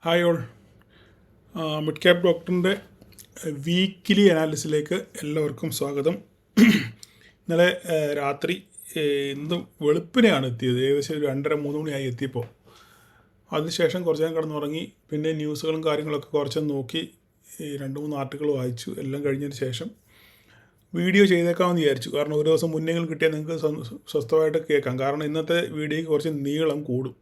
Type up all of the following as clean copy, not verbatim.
Hi all, mid cap ഡോക്ടറിൻ്റെ weekly അനാലിസിലേക്ക് എല്ലാവർക്കും സ്വാഗതം. ഇന്നലെ രാത്രി ഇന്ന് വെളുപ്പിനെയാണ് എത്തിയത്. ഏകദേശം ഒരു 2:30-3 മണിയായി എത്തിയപ്പോൾ. അതിനുശേഷം കുറച്ച് നേരം കിടന്നുറങ്ങി. പിന്നെ ന്യൂസുകളും കാര്യങ്ങളൊക്കെ കുറച്ച് നോക്കി, 2-3 ആർട്ടിക്കിൾ വായിച്ചു. എല്ലാം കഴിഞ്ഞതിന് ശേഷം വീഡിയോ ചെയ്തേക്കാമെന്ന് വിചാരിച്ചു. കാരണം ഒരു ദിവസം മുന്നെങ്കിലും കിട്ടിയാൽ നിങ്ങൾക്ക് സ്വസ്ഥമായിട്ട് കേൾക്കാം. കാരണം ഇന്നത്തെ വീഡിയോയ്ക്ക് കുറച്ച് നീളം കൂടും.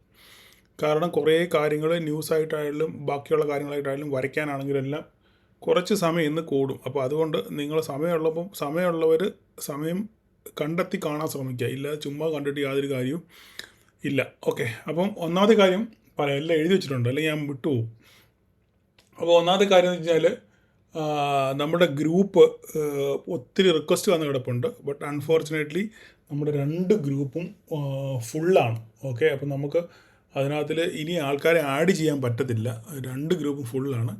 കാരണം കുറേ കാര്യങ്ങൾ ന്യൂസായിട്ടായാലും ബാക്കിയുള്ള കാര്യങ്ങളായിട്ടായാലും വരയ്ക്കാനാണെങ്കിലും എല്ലാം കുറച്ച് സമയം ഇന്ന് കൂടും. അപ്പോൾ അതുകൊണ്ട് നിങ്ങൾ സമയമുള്ളവർ സമയം കണ്ടെത്തി കാണാൻ ശ്രമിക്കുക. ഇല്ലാതെ ചുമ്മാ കണ്ടിട്ട് യാതൊരു കാര്യവും ഇല്ല. ഓക്കെ, അപ്പം ഒന്നാമത്തെ കാര്യം എല്ലാം എഴുതി വെച്ചിട്ടുണ്ട്, അല്ലെങ്കിൽ ഞാൻ വിട്ടുപോകും. അപ്പോൾ ഒന്നാമത്തെ കാര്യം എന്ന് വെച്ചാൽ നമ്മുടെ ഗ്രൂപ്പ് ഒത്തിരി റിക്വസ്റ്റ് വന്ന് കിടപ്പുണ്ട്. ബട്ട് അൺഫോർച്ചുനേറ്റ്ലി നമ്മുടെ 2 ഗ്രൂപ്പും ഫുള്ളാണ്. ഓക്കെ, അപ്പം നമുക്ക് അതിനകത്തിൽ ഇനി ആൾക്കാരെ ആഡ് ചെയ്യാൻ പറ്റത്തില്ല. 2 ഗ്രൂപ്പും ഫുള്ളാണ്.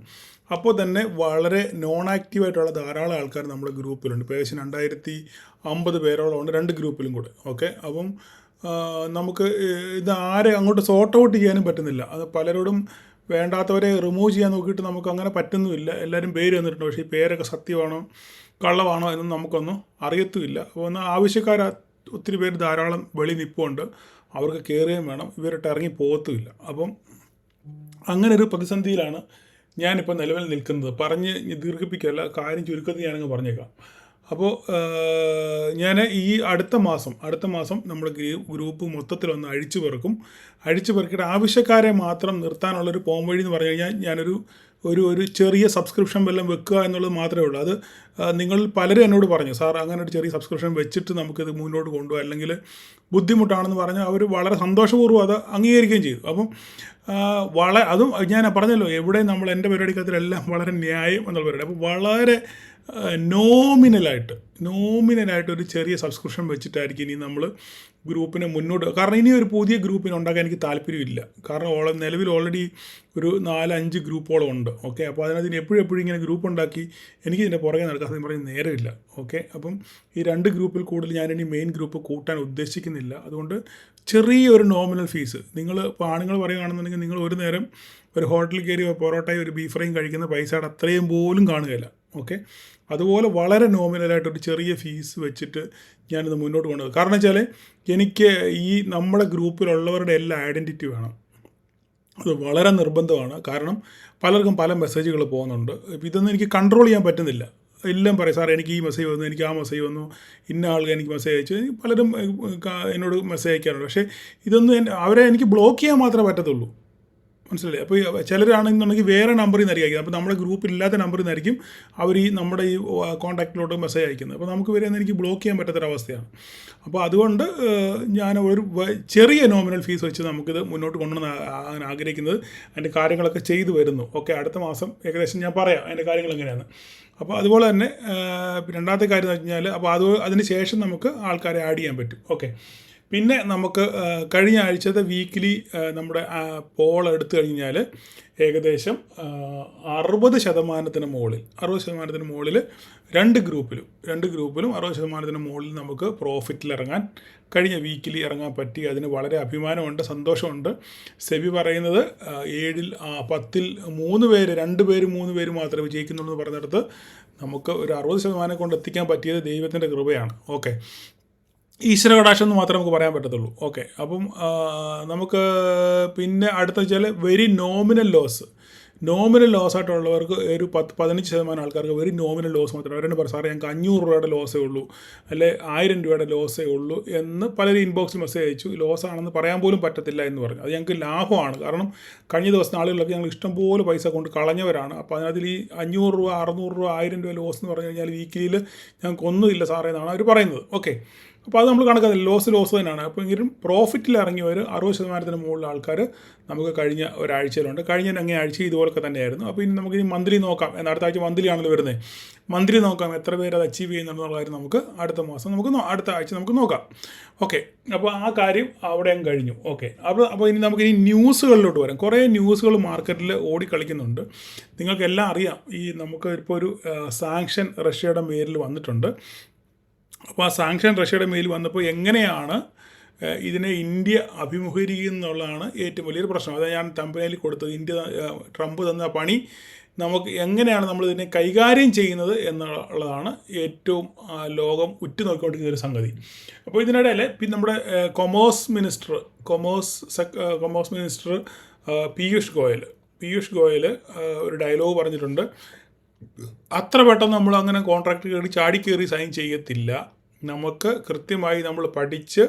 അപ്പോൾ തന്നെ വളരെ നോൺ ആക്റ്റീവായിട്ടുള്ള ധാരാളം ആൾക്കാർ നമ്മുടെ ഗ്രൂപ്പിലുണ്ട്. ഇപ്പോൾ ഏകദേശം 2050 പേരോളം ഉണ്ട് 2 ഗ്രൂപ്പിലും കൂടെ. ഓക്കെ, അപ്പം നമുക്ക് ഇത് ആരെ അങ്ങോട്ട് സോർട്ട് ഔട്ട് ചെയ്യാനും പറ്റുന്നില്ല. അത് പലരോടും വേണ്ടാത്തവരെ റിമൂവ് ചെയ്യാൻ നോക്കിയിട്ട് നമുക്ക് അങ്ങനെ പറ്റുന്നുമില്ല. എല്ലാവരും പേര് തന്നിട്ടുണ്ട്, പക്ഷേ ഈ പേരൊക്കെ സത്യമാണോ കള്ളമാണോ എന്നൊന്നും നമുക്കൊന്നും അറിയത്തുമില്ല. അപ്പോൾ ഒന്ന് ആവശ്യക്കാർ ഒത്തിരി പേര് ധാരാളം വെളി നിൽപ്പുണ്ട്. അവർക്ക് കയറുകയും വേണം, ഇവരിട്ട് ഇറങ്ങി പോകത്തുമില്ല. അപ്പം അങ്ങനെ ഒരു പ്രതിസന്ധിയിലാണ് ഞാനിപ്പോൾ നിലവിൽ നിൽക്കുന്നത്. പറഞ്ഞ് ദീർഘിപ്പിക്കുകയല്ല, കാര്യം ചുരുക്കത്തിൽ ഞാനങ്ങ് പറഞ്ഞേക്കാം. അപ്പോൾ ഞാൻ ഈ അടുത്ത മാസം നമ്മുടെ ഗ്രൂപ്പ് മൊത്തത്തിലൊന്ന് അഴിച്ചു പെറുക്കിയിട്ട് ആവശ്യക്കാരെ മാത്രം നിർത്താനുള്ളൊരു പോംവഴി എന്ന് പറഞ്ഞു കഴിഞ്ഞാൽ ഞാനൊരു ഒരു ചെറിയ സബ്സ്ക്രിപ്ഷൻ വല്ലതും വെക്കുക എന്നുള്ളത് മാത്രമേ ഉള്ളൂ. അത് നിങ്ങൾ പലരും എന്നോട് പറഞ്ഞു, സാർ അങ്ങനെ ഒരു ചെറിയ സബ്സ്ക്രിപ്ഷൻ വെച്ചിട്ട് നമുക്കിത് മുന്നോട്ട് കൊണ്ടുപോകാം, അല്ലെങ്കിൽ ബുദ്ധിമുട്ടാണെന്ന് പറഞ്ഞാൽ അവർ വളരെ സന്തോഷപൂർവ്വം അത് അംഗീകരിക്കുകയും ചെയ്തു. അപ്പം അതും ഞാൻ പറഞ്ഞല്ലോ, എവിടെ നമ്മൾ എൻ്റെ പരിപാടിക്കകത്തിലെല്ലാം വളരെ ന്യായം എന്നുള്ള പരിപാടി. അപ്പോൾ വളരെ നോമിനലായിട്ട് ഒരു ചെറിയ സബ്സ്ക്രിപ്ഷൻ വെച്ചിട്ടായിരിക്കും ഇനി നമ്മൾ ഗ്രൂപ്പിനെ മുന്നോട്ട്. കാരണം ഇനി ഒരു പുതിയ ഗ്രൂപ്പിനെ ഉണ്ടാക്കാൻ എനിക്ക് താല്പര്യമില്ല. കാരണം നിലവിൽ ഓൾറെഡി ഒരു 4-5 ഗ്രൂപ്പുകളും ഉണ്ട്. ഓക്കെ, അപ്പോൾ അതിനകത്ത് എപ്പോഴും ഇങ്ങനെ ഗ്രൂപ്പ് ഉണ്ടാക്കി എനിക്ക് ഇതിൻ്റെ പുറകെ നടക്കാൻ പറഞ്ഞ് നേരമില്ല. ഓക്കെ, അപ്പം ഈ 2 ഗ്രൂപ്പിൽ കൂടുതൽ ഞാനിനി മെയിൻ ഗ്രൂപ്പ് കൂട്ടാൻ ഉദ്ദേശിക്കുന്നില്ല. അതുകൊണ്ട് ചെറിയൊരു നോമിനൽ ഫീസ്, നിങ്ങൾ ഇപ്പോൾ ആണുങ്ങൾ പറയുകയാണെന്നുണ്ടെങ്കിൽ നിങ്ങൾ ഒരു നേരം ഒരു ഹോട്ടലിൽ കയറി പൊറോട്ടയും ഒരു ബീഫ് ഫ്രൈയും കഴിക്കുന്ന പൈസയുടെ അത്രയും പോലും കാണുകയില്ല. ഓക്കെ, അതുപോലെ വളരെ നോമിനലായിട്ടൊരു ചെറിയ ഫീസ് വെച്ചിട്ട് ഞാനിത് മുന്നോട്ട് കൊണ്ടുപോകും. കാരണം വെച്ചാൽ എനിക്ക് ഈ നമ്മുടെ ഗ്രൂപ്പിലുള്ളവരുടെ എല്ലാ ഐഡൻറ്റിറ്റി വേണം. അത് വളരെ നിർബന്ധമാണ്. കാരണം പലർക്കും പല മെസ്സേജുകൾ പോകുന്നുണ്ട്. ഇതൊന്നും എനിക്ക് കൺട്രോൾ ചെയ്യാൻ പറ്റുന്നില്ല. എല്ലാം പറയും, സാർ എനിക്ക് ഈ മെസ്സേജ് വന്നു, എനിക്ക് ആ മെസ്സേജ് വന്നു, ഇന്ന ആൾക്ക് എനിക്ക് മെസ്സേജ് അയച്ചു. പലരും എന്നോട് മെസ്സേജ് അയക്കാറുണ്ട്. പക്ഷേ ഇതൊന്നും അവരെ എനിക്ക് ബ്ലോക്ക് ചെയ്യാൻ മാത്രമേ പറ്റത്തുള്ളൂ. മനസ്സിലായി? അപ്പോൾ ചിലരാണെന്നുണ്ടെങ്കിൽ വേറെ നമ്പറിൽ നിന്നായിരിക്കും അയക്കുന്നത്. അപ്പോൾ നമ്മുടെ ഗ്രൂപ്പിലില്ലാത്ത നമ്പറിൽ നിന്നായിരിക്കും അവർ നമ്മുടെ ഈ കോൺടാക്റ്റിലോട്ട് മെസ്സേജ് അയക്കുന്നത്. അപ്പോൾ നമുക്ക് വരെ എനിക്ക് ബ്ലോക്ക് ചെയ്യാൻ പറ്റാത്തൊരവസ്ഥയാണ്. അപ്പോൾ അതുകൊണ്ട് ഞാൻ ഒരു ചെറിയ നോമിനൽ ഫീസ് വെച്ച് നമുക്കിത് മുന്നോട്ട് കൊണ്ടുവന്ന് ആഗ്രഹിക്കുന്നത്. അതിൻ്റെ കാര്യങ്ങളൊക്കെ ചെയ്തു വരുന്നു. ഓക്കെ, അടുത്ത മാസം ഏകദേശം ഞാൻ പറയാം അതിൻ്റെ കാര്യങ്ങൾ എങ്ങനെയാണ്. അപ്പോൾ അതുപോലെ തന്നെ രണ്ടാമത്തെ കാര്യം എന്ന് വെച്ച് കഴിഞ്ഞാൽ, അപ്പോൾ അതിന് ശേഷം നമുക്ക് ആൾക്കാരെ ആഡ് ചെയ്യാൻ പറ്റും. ഓക്കെ, പിന്നെ നമുക്ക് കഴിഞ്ഞ ആഴ്ചത്തെ വീക്കിലി നമ്മുടെ പോൾ എടുത്തു കഴിഞ്ഞാൽ ഏകദേശം 60% മുകളിൽ 2 ഗ്രൂപ്പിലും 60% മുകളിൽ നമുക്ക് പ്രോഫിറ്റിലിറങ്ങാൻ കഴിഞ്ഞ വീക്കിലി ഇറങ്ങാൻ പറ്റി. അതിന് വളരെ അഭിമാനമുണ്ട്, സന്തോഷമുണ്ട്. സെബി പറയുന്നത് 7-ൽ 10-ൽ 3 പേര് 2 പേര് 3 പേര് മാത്രമേ വിജയിക്കുന്നുള്ളൂ എന്ന് പറഞ്ഞിടത്ത് നമുക്ക് ഒരു 60% കൊണ്ട് എത്തിക്കാൻ പറ്റിയത് ദൈവത്തിൻ്റെ കൃപയാണ്. ഓക്കെ, ഈശ്വര കടാക്ഷം എന്ന് മാത്രമേ നമുക്ക് പറയാൻ പറ്റത്തുള്ളൂ. ഓക്കെ, അപ്പം നമുക്ക് പിന്നെ അടുത്ത വെച്ചാൽ വെരി നോമിനൽ ലോസ് ആയിട്ടുള്ളവർക്ക് ഒരു 15% ആൾക്കാർക്ക് വെരി നോമിനൽ ലോസ് മാത്രമേ. അവരെന്നെ പറയും, സാറേ ഞങ്ങൾക്ക് 500 രൂപയുടെ ലോസേ ഉള്ളൂ, അല്ലെ 1000 രൂപയുടെ ലോസേ ഉള്ളൂ എന്ന് പലരും ഇൻബോക്സിൽ മെസ്സേജ് അയച്ചു. ലോസ് ആണെന്ന് പറയാൻ പോലും പറ്റത്തില്ല എന്ന് പറഞ്ഞു. അത് ഞങ്ങൾക്ക് ലാഭമാണ്. കാരണം കഴിഞ്ഞ ദിവസത്തെ ആളുകളൊക്കെ ഞങ്ങൾ ഇഷ്ടംപോലെ പൈസ കൊണ്ട് കളഞ്ഞവരാണ്. അപ്പോൾ അതിനകത്തിൽ ഈ 500 രൂപ 600 രൂപ 1000 രൂപ ലോസ് എന്ന് പറഞ്ഞു കഴിഞ്ഞാൽ വീക്കിലിയിൽ ഞങ്ങൾക്കൊന്നുമില്ല സാറേ എന്നാണ് അവർ പറയുന്നത്. ഓക്കെ, അപ്പോൾ അത് നമ്മൾ കണക്കാക്കില്ല, ലോസ് തന്നെയാണ്. അപ്പോൾ എങ്കിലും പ്രോഫിറ്റിൽ ഇറങ്ങിയവർ 60% മുകളിൽ ആൾക്കാർ നമുക്ക് കഴിഞ്ഞ ഒരാഴ്ചയിലുണ്ട്. കഴിഞ്ഞ അങ്ങേ ആഴ്ച ഇതുപോലൊക്കെ തന്നെയായിരുന്നു. അപ്പോൾ ഇനി നമുക്ക് മന്ത്ലി നോക്കാം. അടുത്ത ആഴ്ച മന്ത്ലിയാണല്ലോ വരുന്നത്. മന്ത്ലി നോക്കാം എത്ര പേര് അത് അച്ചീവ് ചെയ്യുന്നുണ്ടെന്നുള്ള കാര്യം നമുക്ക് അടുത്ത ആഴ്ച നമുക്ക് നോക്കാം. ഓക്കെ, അപ്പോൾ ആ കാര്യം അവിടെ കഴിഞ്ഞു. ഓക്കെ, അപ്പോൾ ഇനി നമുക്ക് ന്യൂസുകളിലോട്ട് വരാം. കുറേ ന്യൂസുകൾ മാർക്കറ്റിൽ ഓടിക്കളിക്കുന്നുണ്ട്. നിങ്ങൾക്കെല്ലാം അറിയാം, ഈ നമുക്ക് ഇപ്പോൾ ഒരു സാങ്ഷൻ റഷ്യയുടെ മേലിൽ വന്നിട്ടുണ്ട്. അപ്പോൾ ആ സാങ്ഷൻ റഷ്യയുടെ മേൽ വന്നപ്പോൾ എങ്ങനെയാണ് ഇതിനെ ഇന്ത്യ അഭിമുഖീകരിക്കുന്നുള്ളതാണ് ഏറ്റവും വലിയൊരു പ്രശ്നം. അതാണ് ഞാൻ തമ്പനയിൽ കൊടുത്തത്. ട്രംപ് തന്ന പണി നമുക്ക് എങ്ങനെയാണ് നമ്മളിതിനെ കൈകാര്യം ചെയ്യുന്നത് എന്നുള്ളതാണ് ഏറ്റവും ലോകം ഉറ്റുനോക്കിക്കൊണ്ടിരിക്കുന്ന ഒരു സംഗതി. അപ്പോൾ ഇതിനിടയിൽ പിന്നെ നമ്മുടെ കൊമേഴ്സ് മിനിസ്റ്റർ പീയൂഷ് ഗോയൽ ഒരു ഡയലോഗ് പറഞ്ഞിട്ടുണ്ട്. അത്ര പെട്ടെന്ന് നമ്മൾ അങ്ങനെ കോൺട്രാക്ട് ചാടിക്കേറി സൈൻ ചെയ്യത്തില്ല. നമുക്ക് കൃത്യമായി നമ്മൾ പഠിച്ച്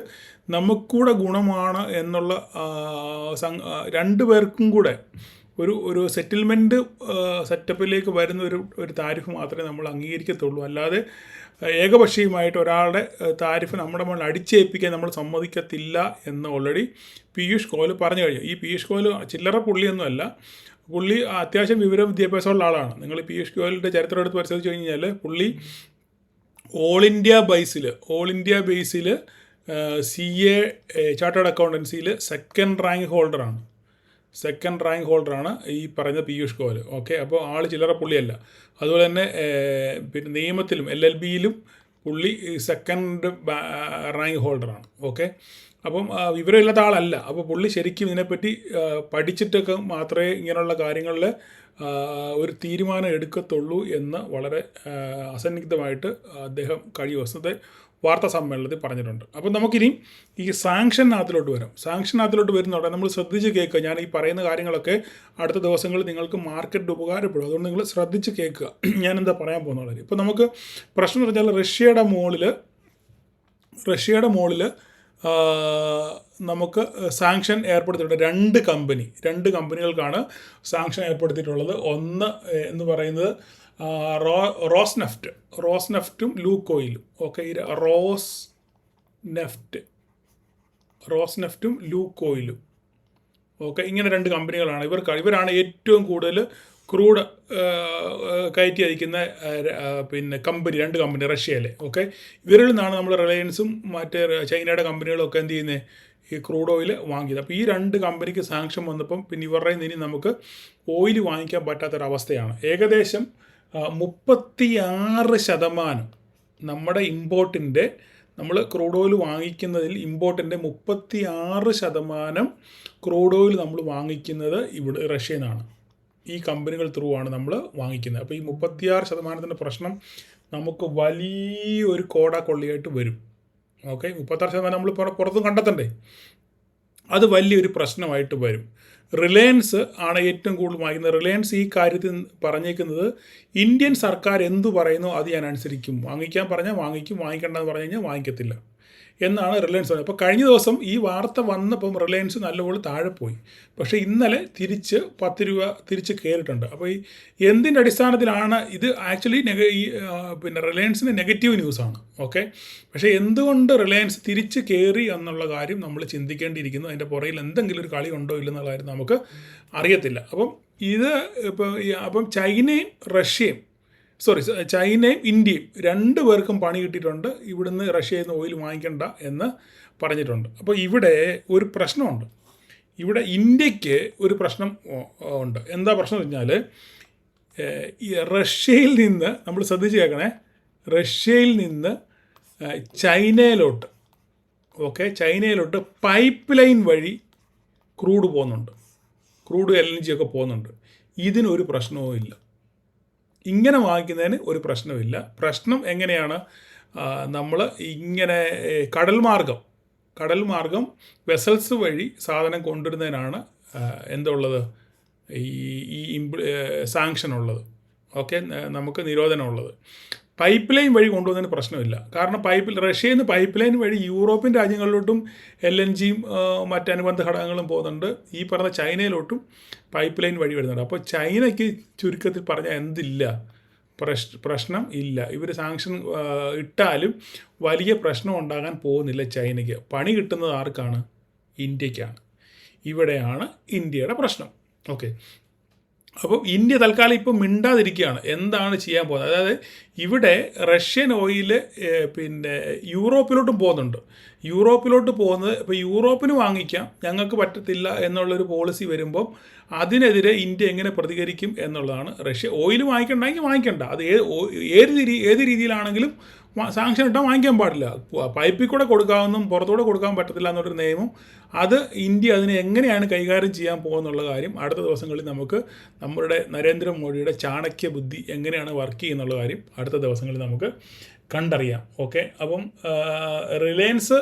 നമുക്കൂടെ ഗുണമാണ് എന്നുള്ള രണ്ടു പേർക്കും കൂടെ ഒരു സെറ്റിൽമെൻറ്റ് സെറ്റപ്പിലേക്ക് വരുന്ന ഒരു താരിഫ് മാത്രമേ നമ്മൾ അംഗീകരിക്കത്തുള്ളൂ. അല്ലാതെ ഏകപക്ഷീയമായിട്ട് ഒരാളുടെ താരിഫ് നമ്മുടെ മുകളിൽ അടിച്ചേൽപ്പിക്കാൻ നമ്മൾ സമ്മതിക്കത്തില്ല എന്ന് ഓൾറെഡി പീയൂഷ് ഗോയൽ പറഞ്ഞു കഴിഞ്ഞു. ഈ പീയൂഷ് ഗോയൽ ചില്ലറ പുള്ളിയൊന്നുമല്ല. പുള്ളി അത്യാവശ്യം വിദ്യാഭ്യാസമുള്ള ആളാണ്. നിങ്ങൾ പീയൂഷ് ഗോയലിൻ്റെ ചരിത്രം എടുത്ത് പരിശോധിച്ച് കഴിഞ്ഞാൽ പുള്ളി ഓൾ ഇന്ത്യ ബേസിൽ CA ചാർട്ടേഡ് അക്കൗണ്ടൻസിയിൽ സെക്കൻഡ് റാങ്ക് ഹോൾഡറാണ് ഈ പറയുന്ന പീയൂഷ് ഗോയൽ. ഓക്കെ, അപ്പോൾ ആൾ ചില്ലറ പുള്ളിയല്ല. അതുപോലെ തന്നെ പിന്നെ നിയമത്തിലും LLBയിലും പുള്ളി സെക്കൻഡ് റാങ്ക് ഹോൾഡറാണ്. ഓക്കെ, അപ്പം വിവരമില്ലാത്ത ആളല്ല. അപ്പോൾ പുള്ളി ശരിക്കും ഇതിനെപ്പറ്റി പഠിച്ചിട്ടൊക്കെ മാത്രമേ ഇങ്ങനെയുള്ള കാര്യങ്ങളിൽ ഒരു തീരുമാനം എടുക്കത്തുള്ളൂ എന്ന് വളരെ അസന്നിഗ്ധമായിട്ട് അദ്ദേഹം കഴിഞ്ഞ ദിവസത്തെ വാർത്താ സമ്മേളനത്തിൽ പറഞ്ഞിട്ടുണ്ട്. അപ്പോൾ നമുക്കിനി ഈ സാങ്ഷനകത്തിലോട്ട് വരാം. സാങ്ഷനകത്തിലോട്ട് വരുന്നതോടെ നമ്മൾ ശ്രദ്ധിച്ച് കേൾക്കുക. ഞാൻ ഈ പറയുന്ന കാര്യങ്ങളൊക്കെ അടുത്ത ദിവസങ്ങളിൽ നിങ്ങൾക്ക് മാർക്കറ്റ് ഉപകാരപ്പെടും. അതുകൊണ്ട് നിങ്ങൾ ശ്രദ്ധിച്ച് കേൾക്കുക ഞാൻ എന്താ പറയാൻ പോകുന്നത്. ഇപ്പോൾ നമുക്ക് പ്രശ്നം എന്ന് പറഞ്ഞാൽ റഷ്യയുടെ മുകളിൽ നമുക്ക് സാങ്ഷൻ ഏർപ്പെടുത്തിയിട്ടുണ്ട്. രണ്ട് കമ്പനികൾക്കാണ് സാങ്ഷൻ ഏർപ്പെടുത്തിയിട്ടുള്ളത്. ഒന്ന് എന്ന് പറയുന്നത് റോസ്നെഫ്റ്റും ലൂക്കോയിലും. ഓക്കെ, റോസ്നെഫ്റ്റും ലൂക്കോയിലും. ഓക്കെ, ഇങ്ങനെ രണ്ട് കമ്പനികളാണ്. ഇവരാണ് ഏറ്റവും കൂടുതൽ ക്രൂഡ് കയറ്റി അയക്കുന്ന രണ്ട് കമ്പനി റഷ്യയിലെ. ഓക്കെ, ഇവരിൽ നിന്നാണ് നമ്മൾ റിലയൻസും മറ്റേ ചൈനയുടെ കമ്പനികളൊക്കെ എന്ത് ചെയ്യുന്നത്, ഈ ക്രൂഡ് ഓയിൽ വാങ്ങിയത്. അപ്പോൾ ഈ രണ്ട് കമ്പനിക്ക് സാങ്ഷൻ വന്നപ്പം പിന്നെ ഇവരുടെ ഇനി നമുക്ക് ഓയിൽ വാങ്ങിക്കാൻ പറ്റാത്തൊരവസ്ഥയാണ്. ഏകദേശം 36% നമ്മുടെ ഇമ്പോർട്ടിൻ്റെ, നമ്മൾ ക്രൂഡ് ഓയിൽ വാങ്ങിക്കുന്നതിൽ ഇമ്പോർട്ടിൻ്റെ 36% ക്രൂഡ് ഓയിൽ നമ്മൾ വാങ്ങിക്കുന്നത് ഇവിടെ റഷ്യയിൽ നിന്നാണ്. ഈ കമ്പനികൾ ത്രൂ ആണ് നമ്മൾ വാങ്ങിക്കുന്നത്. അപ്പോൾ ഈ 36% പ്രശ്നം നമുക്ക് വലിയൊരു കൊള്ളിയായിട്ട് വരും. ഓക്കെ, 36% നമ്മൾ പുറത്തും കണ്ടെത്തണ്ടേ, അത് വലിയൊരു പ്രശ്നമായിട്ട് വരും. റിലയൻസ് ആണ് ഏറ്റവും കൂടുതൽ വാങ്ങിക്കുന്നത്. റിലയൻസ് ഈ കാര്യത്തിൽ പറഞ്ഞേക്കുന്നത് ഇന്ത്യൻ സർക്കാർ എന്തു പറയുന്നു അത് ഞാൻ അനുസരിക്കും, വാങ്ങിക്കാൻ പറഞ്ഞാൽ വാങ്ങിക്കും, വാങ്ങിക്കേണ്ടതെന്ന് പറഞ്ഞു കഴിഞ്ഞാൽ വാങ്ങിക്കത്തില്ല എന്നാണ് റിലയൻസ് പറയുന്നത്. അപ്പോൾ കഴിഞ്ഞ ദിവസം ഈ വാർത്ത വന്നപ്പം റിലയൻസ് നല്ലപോലെ താഴെ പോയി. പക്ഷേ ഇന്നലെ തിരിച്ച് 10 രൂപ തിരിച്ച് കയറിയിട്ടുണ്ട്. അപ്പോൾ ഈ എന്തിൻ്റെ അടിസ്ഥാനത്തിലാണ് ഇത്? ആക്ച്വലി റിലയൻസിന് നെഗറ്റീവ് ന്യൂസാണ്. ഓക്കെ, പക്ഷേ എന്തുകൊണ്ട് റിലയൻസ് തിരിച്ച് കയറി എന്നുള്ള കാര്യം നമ്മൾ ചിന്തിക്കേണ്ടിയിരിക്കുന്നു. അതിൻ്റെ പുറകിൽ എന്തെങ്കിലും ഒരു കളി ഉണ്ടോ ഇല്ലെന്നുള്ള കാര്യം നമുക്ക് അറിയത്തില്ല. അപ്പം ചൈനയും ഇന്ത്യയും രണ്ടു പേർക്കും പണി കിട്ടിയിട്ടുണ്ട്. ഇവിടുന്ന് റഷ്യയിൽ നിന്ന് ഓയിൽ വാങ്ങിക്കണ്ട എന്ന് പറഞ്ഞിട്ടുണ്ട്. അപ്പോൾ ഇവിടെ ഒരു പ്രശ്നമുണ്ട്. ഇവിടെ ഇന്ത്യക്ക് ഒരു പ്രശ്നം ഉണ്ട്. എന്താ പ്രശ്നം എന്ന് പറഞ്ഞാൽ, ഈ റഷ്യയിൽ നിന്ന് നമ്മൾ ശ്രദ്ധിച്ച് കേൾക്കണേ, റഷ്യയിൽ നിന്ന് ചൈനയിലോട്ട് പൈപ്പ് ലൈൻ വഴി ക്രൂഡ് പോകുന്നുണ്ട്, ക്രൂഡ് LNG ഒക്കെ പോകുന്നുണ്ട്. ഇതിനൊരു പ്രശ്നവും ഇല്ല. ഇങ്ങനെ വാങ്ങിക്കുന്നതിന് ഒരു പ്രശ്നമില്ല. പ്രശ്നം എങ്ങനെയാണ്, നമ്മൾ ഇങ്ങനെ കടൽ മാർഗം വെസൽസ് വഴി സാധനം കൊണ്ടുവരുന്നതിനാണ് എന്തുള്ളത്, ഈ സാങ്ഷൻ ഉള്ളത്. ഓക്കെ, നമുക്ക് നിരോധനമുള്ളത്. പൈപ്പ് ലൈൻ വഴി കൊണ്ടുവന്നതിന് പ്രശ്നമില്ല. കാരണം റഷ്യയിൽ നിന്ന് പൈപ്പ് ലൈൻ വഴി യൂറോപ്യൻ രാജ്യങ്ങളിലോട്ടും LNGയും മറ്റനുബന്ധ ഘടകങ്ങളും പോകുന്നുണ്ട്. ഈ പറഞ്ഞ ചൈനയിലോട്ടും പൈപ്പ് ലൈൻ വഴി വരുന്നുണ്ട്. അപ്പോൾ ചൈനയ്ക്ക് ചുരുക്കത്തിൽ പറഞ്ഞാൽ എന്തില്ല, പ്രശ്നം ഇല്ല. ഇവർ സാങ്ഷൻ ഇട്ടാലും വലിയ പ്രശ്നം ഉണ്ടാകാൻ പോകുന്നില്ല ചൈനയ്ക്ക്. പണി കിട്ടുന്നത് ആർക്കാണ്? ഇന്ത്യക്കാണ്. ഇവിടെയാണ് ഇന്ത്യയുടെ പ്രശ്നം. ഓക്കെ, അപ്പോൾ ഇന്ത്യ തൽക്കാലം ഇപ്പോൾ മിണ്ടാതിരിക്കുകയാണ്. എന്താണ് ചെയ്യാൻ പോകുന്നത്? അതായത് ഇവിടെ റഷ്യൻ ഓയിൽ യൂറോപ്പിലോട്ടും പോകുന്നുണ്ട്. ഇപ്പോൾ യൂറോപ്പിന് വാങ്ങിക്കാം, ഞങ്ങൾക്ക് പറ്റത്തില്ല എന്നുള്ളൊരു പോളിസി വരുമ്പം അതിനെതിരെ ഇന്ത്യ എങ്ങനെ പ്രതികരിക്കും എന്നുള്ളതാണ്. റഷ്യ ഓയിൽ വാങ്ങിക്കണ്ടെങ്കിൽ വാങ്ങിക്കണ്ട, അത് ഏത് രീതിയിലാണെങ്കിലും സാങ്ഷൻ ഇട്ടാൽ വാങ്ങിക്കാൻ പാടില്ല. പൈപ്പിൽ കൂടെ കൊടുക്കാമെന്നും പുറത്തൂടെ കൊടുക്കാൻ പറ്റത്തില്ല എന്നൊരു നിയമം, അത് ഇന്ത്യ അതിനെ എങ്ങനെയാണ് കൈകാര്യം ചെയ്യാൻ പോകുന്നുള്ള കാര്യം അടുത്ത ദിവസങ്ങളിൽ നമുക്ക് നമ്മുടെ നരേന്ദ്രമോദിയുടെ ചാണക്യ ബുദ്ധി എങ്ങനെയാണ് വർക്ക് ചെയ്യുന്നുള്ള കാര്യം അടുത്ത ദിവസങ്ങളിൽ നമുക്ക് കണ്ടറിയാം. ഓക്കെ, അപ്പം റിലയൻസ്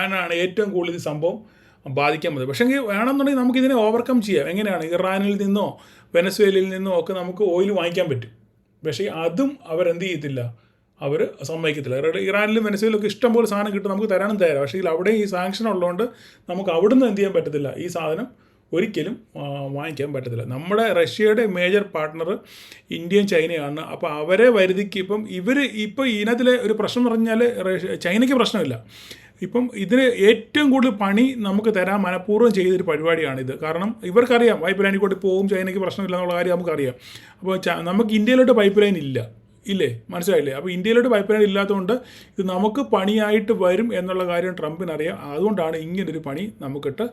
ആണ് ഏറ്റവും കൂടുതൽ ഈ സംഭവം ബാധിക്കാൻ പറ്റും. പക്ഷേ വേണമെന്നുണ്ടെങ്കിൽ നമുക്കിതിനെ ഓവർകം ചെയ്യാം. എങ്ങനെയാണ്? ഇറാനിൽ നിന്നോ വെനസ്വേലയിൽ നിന്നോ ഒക്കെ നമുക്ക് ഓയിൽ വാങ്ങിക്കാൻ പറ്റും. പക്ഷേ അതും അവരെന്ത് ചെയ്യത്തില്ല, അവർ സമ്മതിക്കത്തില്ല. ഇറാനിലും വെനസ്വേലയിലൊക്കെ ഇഷ്ടംപോലെ സാധനം കിട്ടും, നമുക്ക് തരാനും തരാം. പക്ഷേ അവിടെ ഈ സാങ്ഷൻ ഉള്ളതുകൊണ്ട് നമുക്ക് അവിടുന്ന് എന്ത് ചെയ്യാൻ പറ്റത്തില്ല, ഈ സാധനം ഒരിക്കലും വാങ്ങിക്കാൻ പറ്റത്തില്ല. നമ്മുടെ റഷ്യയുടെ മേജർ പാർട്ട്ണർ ഇന്ത്യയും ചൈനയാണ്. അപ്പോൾ അവരെ വരുതിക്ക് ഇപ്പം ഇതിനകത്തിലെ ഒരു പ്രശ്നം എന്ന് പറഞ്ഞാൽ ചൈനയ്ക്ക് പ്രശ്നമില്ല. ഇപ്പം ഇതിന് ഏറ്റവും കൂടുതൽ പണി നമുക്ക് തരാൻ മനഃപൂർവ്വം ചെയ്തൊരു പരിപാടിയാണിത്. കാരണം ഇവർക്കറിയാം പൈപ്പ് ലൈനിൽ കൂടി പോകും, ചൈനയ്ക്ക് പ്രശ്നമില്ല എന്നുള്ള കാര്യം നമുക്കറിയാം. അപ്പോൾ നമുക്ക് ഇന്ത്യയിലോട്ട് പൈപ്പ് ലൈൻ ഇല്ലേ, മനസ്സിലായില്ലേ? അപ്പോൾ ഇന്ത്യയിലോട്ട് പൈപ്പ് ലൈൻ ഇല്ലാത്തതുകൊണ്ട് ഇത് നമുക്ക് പണിയായിട്ട് വരും എന്നുള്ള കാര്യം ട്രംപിനറിയാം. അതുകൊണ്ടാണ് ഇങ്ങനൊരു പണി നമുക്കിട്ട്